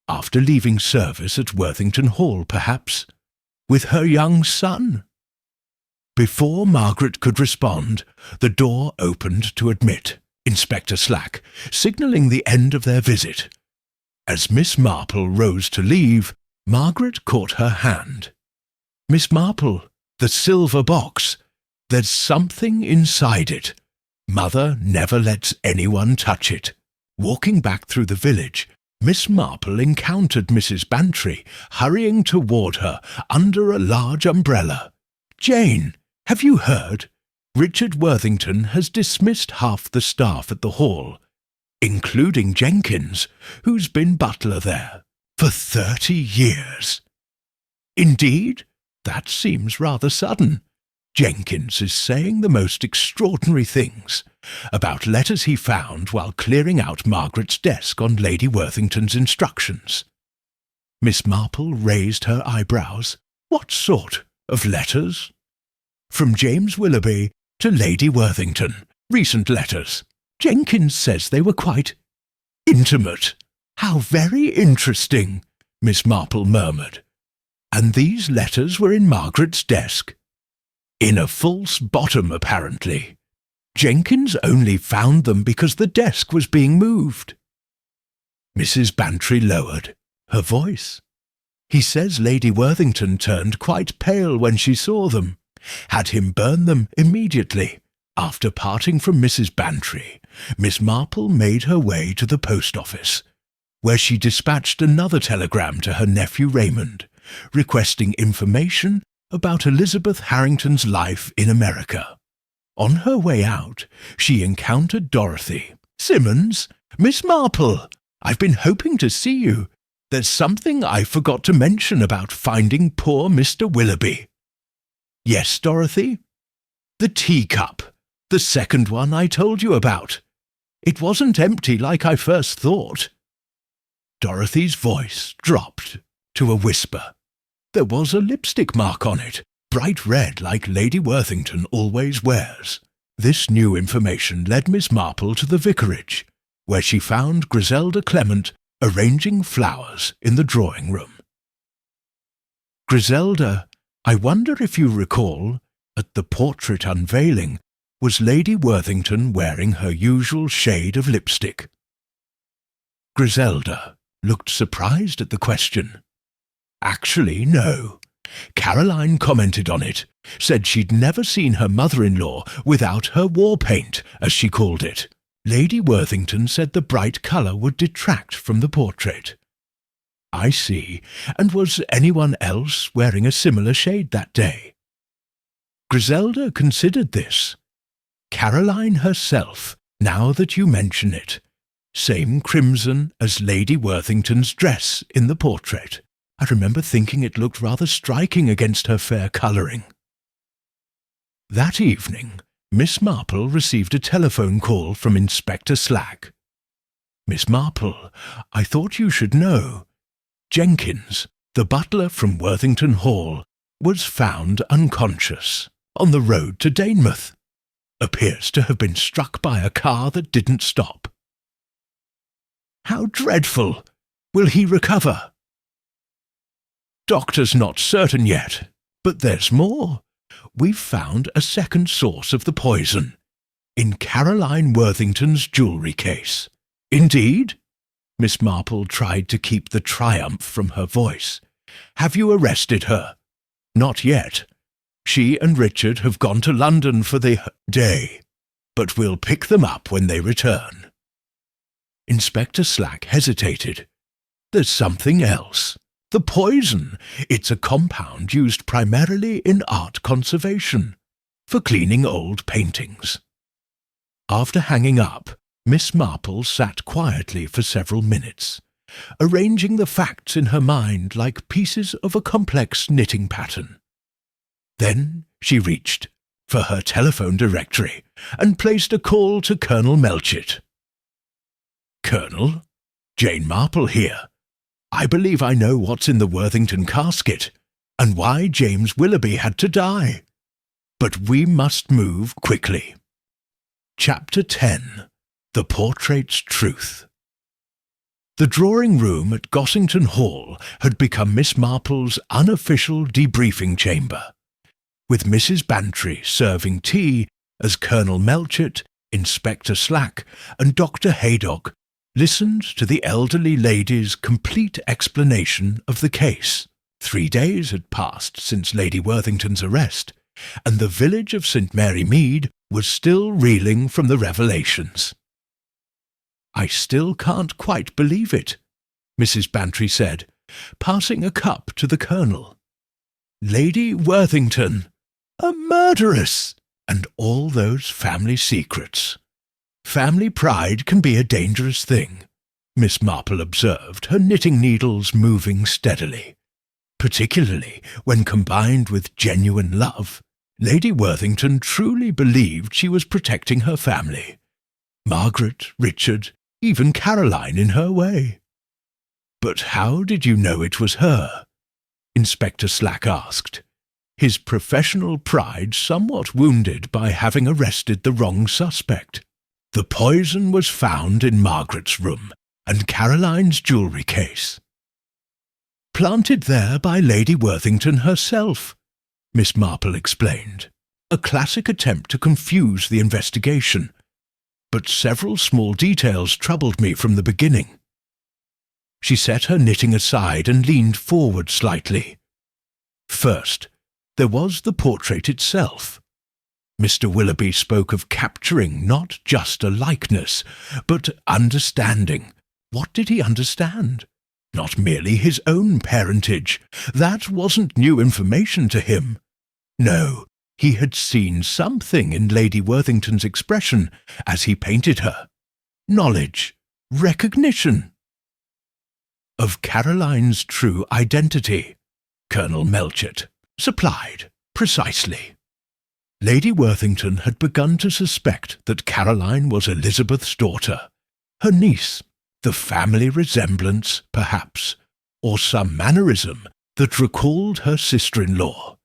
After leaving service at Worthington Hall, perhaps, with her young son. Before Margaret could respond, the door opened to admit Inspector Slack, signalling the end of their visit. As Miss Marple rose to leave, Margaret caught her hand. Miss Marple, the silver box. There's something inside it. Mother never lets anyone touch it. Walking back through the village, Miss Marple encountered Mrs. Bantry hurrying toward her under a large umbrella. Jane, have you heard? Richard Worthington has dismissed half the staff at the hall, including Jenkins, who's been butler there for 30 years. Indeed, that seems rather sudden. Jenkins is saying the most extraordinary things about letters he found while clearing out Margaret's desk on Lady Worthington's instructions. Miss Marple raised her eyebrows. What sort of letters? From James Willoughby to Lady Worthington. Recent letters. Jenkins says they were quite intimate. How very interesting, Miss Marple murmured. And these letters were in Margaret's desk. In a false bottom, apparently. Jenkins only found them because the desk was being moved. Mrs. Bantry lowered her voice. He says Lady Worthington turned quite pale when she saw them. had him burn them immediately. After parting from Mrs. Bantry, Miss Marple made her way to the post office, where she dispatched another telegram to her nephew Raymond, requesting information about Elizabeth Harrington's life in America. On her way out, she encountered Dorothy. "Simmons, Miss Marple, I've been hoping to see you. There's something I forgot to mention about finding poor Mr. Willoughby." "Yes, Dorothy?" "The teacup, the second one I told you about. It wasn't empty like I first thought." Dorothy's voice dropped to a whisper. There was a lipstick mark on it, bright red like Lady Worthington always wears. This new information led Miss Marple to the vicarage, where she found Griselda Clement arranging flowers in the drawing-room. "Griselda, I wonder if you recall, at the portrait unveiling, was Lady Worthington wearing her usual shade of lipstick?" Griselda looked surprised at the question. "Actually, no. Caroline commented on it, said she'd never seen her mother-in-law without her war paint, as she called it. Lady Worthington said the bright colour would detract from the portrait." "I see. And was anyone else wearing a similar shade that day?" Griselda considered this. "Caroline herself, now that you mention it. Same crimson as Lady Worthington's dress in the portrait. I remember thinking it looked rather striking against her fair colouring." That evening, Miss Marple received a telephone call from Inspector Slack. "Miss Marple, I thought you should know. Jenkins, the butler from Worthington Hall, was found unconscious on the road to Danemouth. Appears to have been struck by a car that didn't stop." "How dreadful! Will he recover?" "Doctor's not certain yet, but there's more. We've found a second source of the poison, in Caroline Worthington's jewellery case." "Indeed?" Miss Marple tried to keep the triumph from her voice. "Have you arrested her?" "Not yet. She and Richard have gone to London for the day, but we'll pick them up when they return." Inspector Slack hesitated. "There's something else. The poison. It's a compound used primarily in art conservation, for cleaning old paintings." After hanging up, Miss Marple sat quietly for several minutes, arranging the facts in her mind like pieces of a complex knitting pattern. Then she reached for her telephone directory and placed a call to Colonel Melchett. "Colonel, Jane Marple here. I believe I know what's in the Worthington casket, and why James Willoughby had to die. But we must move quickly." Chapter 10. The Portrait's Truth. The drawing-room at Gossington Hall had become Miss Marple's unofficial debriefing chamber, with Mrs. Bantry serving tea as Colonel Melchett, Inspector Slack, and Dr. Haydock listened to the elderly lady's complete explanation of the case. 3 days had passed since Lady Worthington's arrest, and the village of St. Mary Mead was still reeling from the revelations. "I still can't quite believe it," Mrs. Bantry said, passing a cup to the Colonel. "Lady Worthington, a murderess, and all those family secrets. Family pride can be a dangerous thing," Miss Marple observed, her knitting needles moving steadily. "Particularly when combined with genuine love. Lady Worthington truly believed she was protecting her family. Margaret, Richard, even Caroline in her way." "But how did you know it was her?" Inspector Slack asked, his professional pride somewhat wounded by having arrested the wrong suspect. "The poison was found in Margaret's room and Caroline's jewellery case." "Planted there by Lady Worthington herself," Miss Marple explained. "A classic attempt to confuse the investigation. But several small details troubled me from the beginning." She set her knitting aside and leaned forward slightly. "First, there was the portrait itself. Mr. Willoughby spoke of capturing not just a likeness, but understanding. What did he understand? Not merely his own parentage. That wasn't new information to him. No, he had seen something in Lady Worthington's expression as he painted her. Knowledge, recognition. Of Caroline's true identity, Colonel Melchett supplied precisely. Lady Worthington had begun to suspect that Caroline was Elizabeth's daughter, her niece, the family resemblance, perhaps, or some mannerism that recalled her sister-in-law.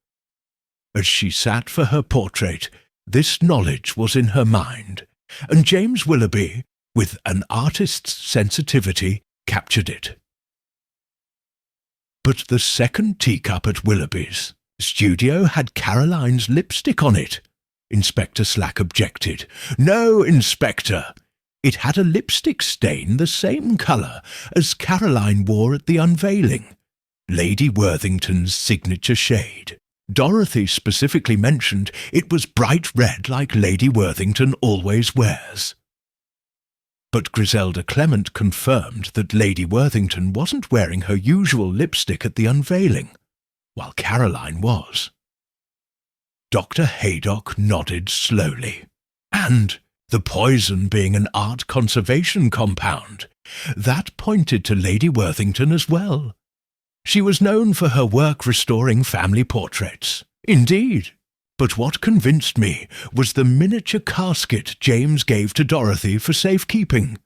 As she sat for her portrait, this knowledge was in her mind, and James Willoughby, with an artist's sensitivity, captured it. But the second teacup at Willoughby's studio had Caroline's lipstick on it. Inspector Slack objected. No, Inspector. It had a lipstick stain the same colour as Caroline wore at the unveiling, Lady Worthington's signature shade. Dorothy specifically mentioned it was bright red like Lady Worthington always wears. But Griselda Clement confirmed that Lady Worthington wasn't wearing her usual lipstick at the unveiling, while Caroline was. Dr. Haydock nodded slowly. And the poison being an art conservation compound, that pointed to Lady Worthington as well. She was known for her work restoring family portraits. Indeed. But what convinced me was the miniature casket James gave to Dorothy for safekeeping.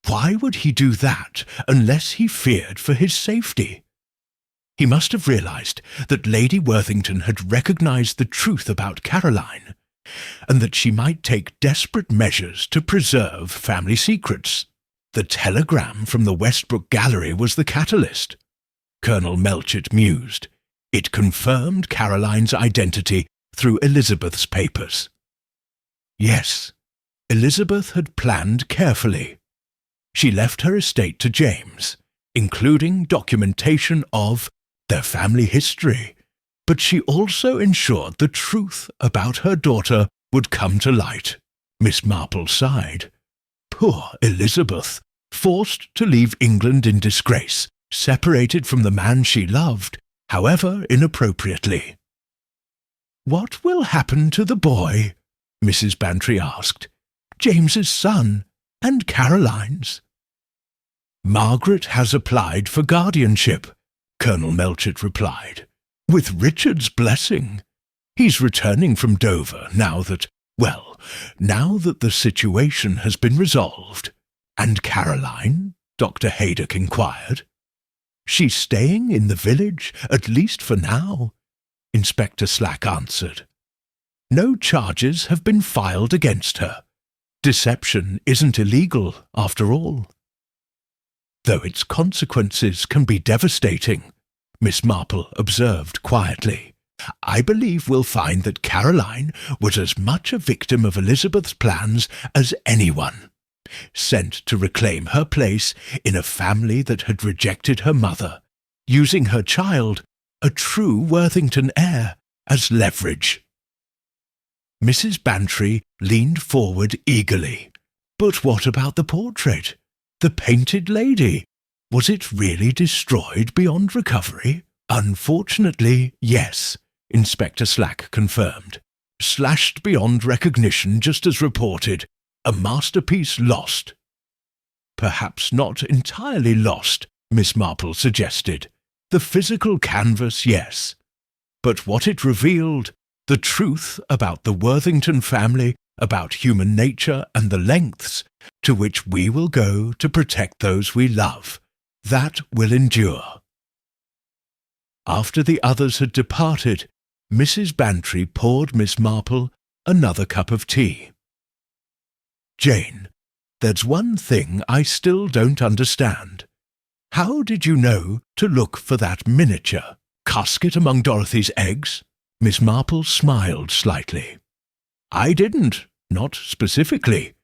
Why would he do that unless he feared for his safety? He must have realized that Lady Worthington had recognized the truth about Caroline, and that she might take desperate measures to preserve family secrets. The telegram from the Westbrook Gallery was the catalyst. Colonel Melchett mused. It confirmed Caroline's identity through Elizabeth's papers. Yes, Elizabeth had planned carefully. She left her estate to James, including documentation of their family history, but she also ensured the truth about her daughter would come to light. Miss Marple sighed. Poor Elizabeth, forced to leave England in disgrace, separated from the man she loved, however inappropriately. What will happen to the boy? Mrs. Bantry asked. James's son, and Caroline's. Margaret has applied for guardianship, Colonel Melchett replied, with Richard's blessing. He's returning from Dover now that the situation has been resolved. And Caroline? Dr. Haydock inquired. She's staying in the village, at least for now, Inspector Slack answered. No charges have been filed against her. Deception isn't illegal, after all. Though its consequences can be devastating, Miss Marple observed quietly. I believe we'll find that Caroline was as much a victim of Elizabeth's plans as anyone, sent to reclaim her place in a family that had rejected her mother, using her child, a true Worthington heir, as leverage. Mrs. Bantry leaned forward eagerly. But what about the portrait? The painted lady? Was it really destroyed beyond recovery? Unfortunately, yes, Inspector Slack confirmed. Slashed beyond recognition, just as reported. A masterpiece lost. Perhaps not entirely lost, Miss Marple suggested. The physical canvas, yes. But what it revealed, the truth about the Worthington family, about human nature and the lengths to which we will go to protect those we love, that will endure. After the others had departed, Mrs. Bantry poured Miss Marple another cup of tea. Jane, there's one thing I still don't understand. How did you know to look for that miniature casket among Dorothy's eggs? Miss Marple smiled slightly. I didn't, not specifically.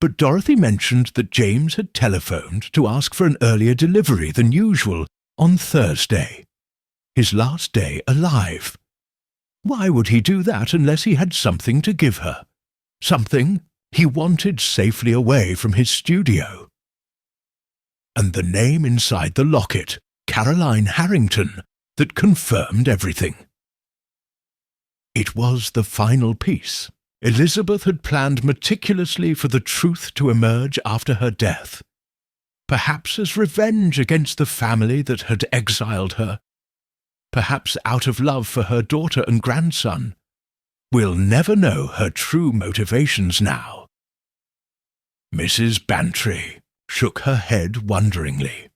But Dorothy mentioned that James had telephoned to ask for an earlier delivery than usual on Thursday. His last day alive. Why would he do that unless he had something to give her? Something he wanted safely away from his studio. And the name inside the locket, Caroline Harrington, that confirmed everything. It was the final piece. Elizabeth had planned meticulously for the truth to emerge after her death, perhaps as revenge against the family that had exiled her, perhaps out of love for her daughter and grandson. We'll never know her true motivations now. Mrs. Bantry shook her head wonderingly.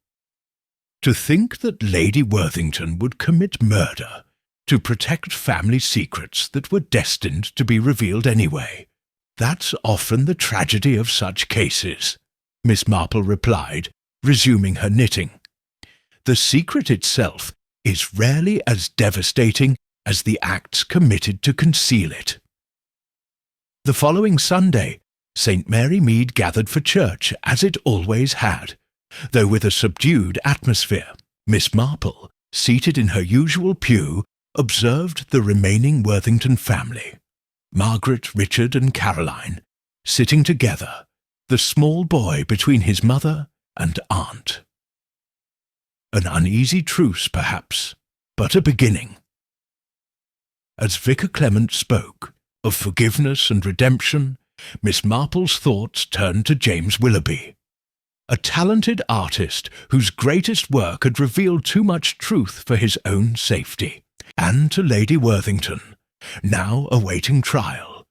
To think that Lady Worthington would commit murder to protect family secrets that were destined to be revealed anyway. That's often the tragedy of such cases, Miss Marple replied, resuming her knitting. The secret itself is rarely as devastating as the acts committed to conceal it. The following Sunday, St. Mary Mead gathered for church, as it always had, though with a subdued atmosphere. Miss Marple, seated in her usual pew, observed the remaining Worthington family, Margaret, Richard, and Caroline, sitting together, the small boy between his mother and aunt. An uneasy truce, perhaps, but a beginning. As Vicar Clement spoke of forgiveness and redemption, Miss Marple's thoughts turned to James Willoughby, a talented artist whose greatest work had revealed too much truth for his own safety, and to Lady Worthington, now awaiting trial,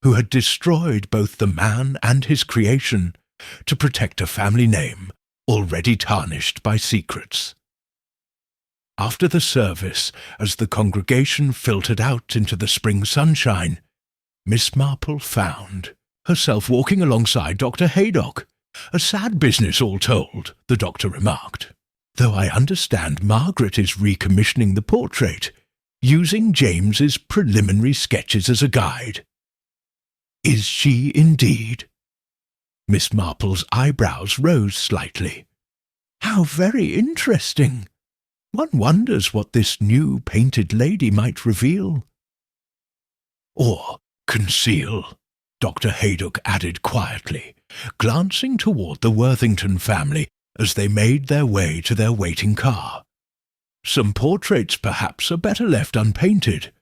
who had destroyed both the man and his creation to protect a family name already tarnished by secrets. After the service, as the congregation filtered out into the spring sunshine, Miss Marple found herself walking alongside Dr. Haydock. A sad business, all told, the doctor remarked, though I understand Margaret is recommissioning the portrait, using James's preliminary sketches as a guide. Is she indeed? Miss Marple's eyebrows rose slightly. How very interesting! One wonders what this new painted lady might reveal. Or conceal, Dr. Haydock added quietly, glancing toward the Worthington family as they made their way to their waiting car. Some portraits, perhaps, are better left unpainted.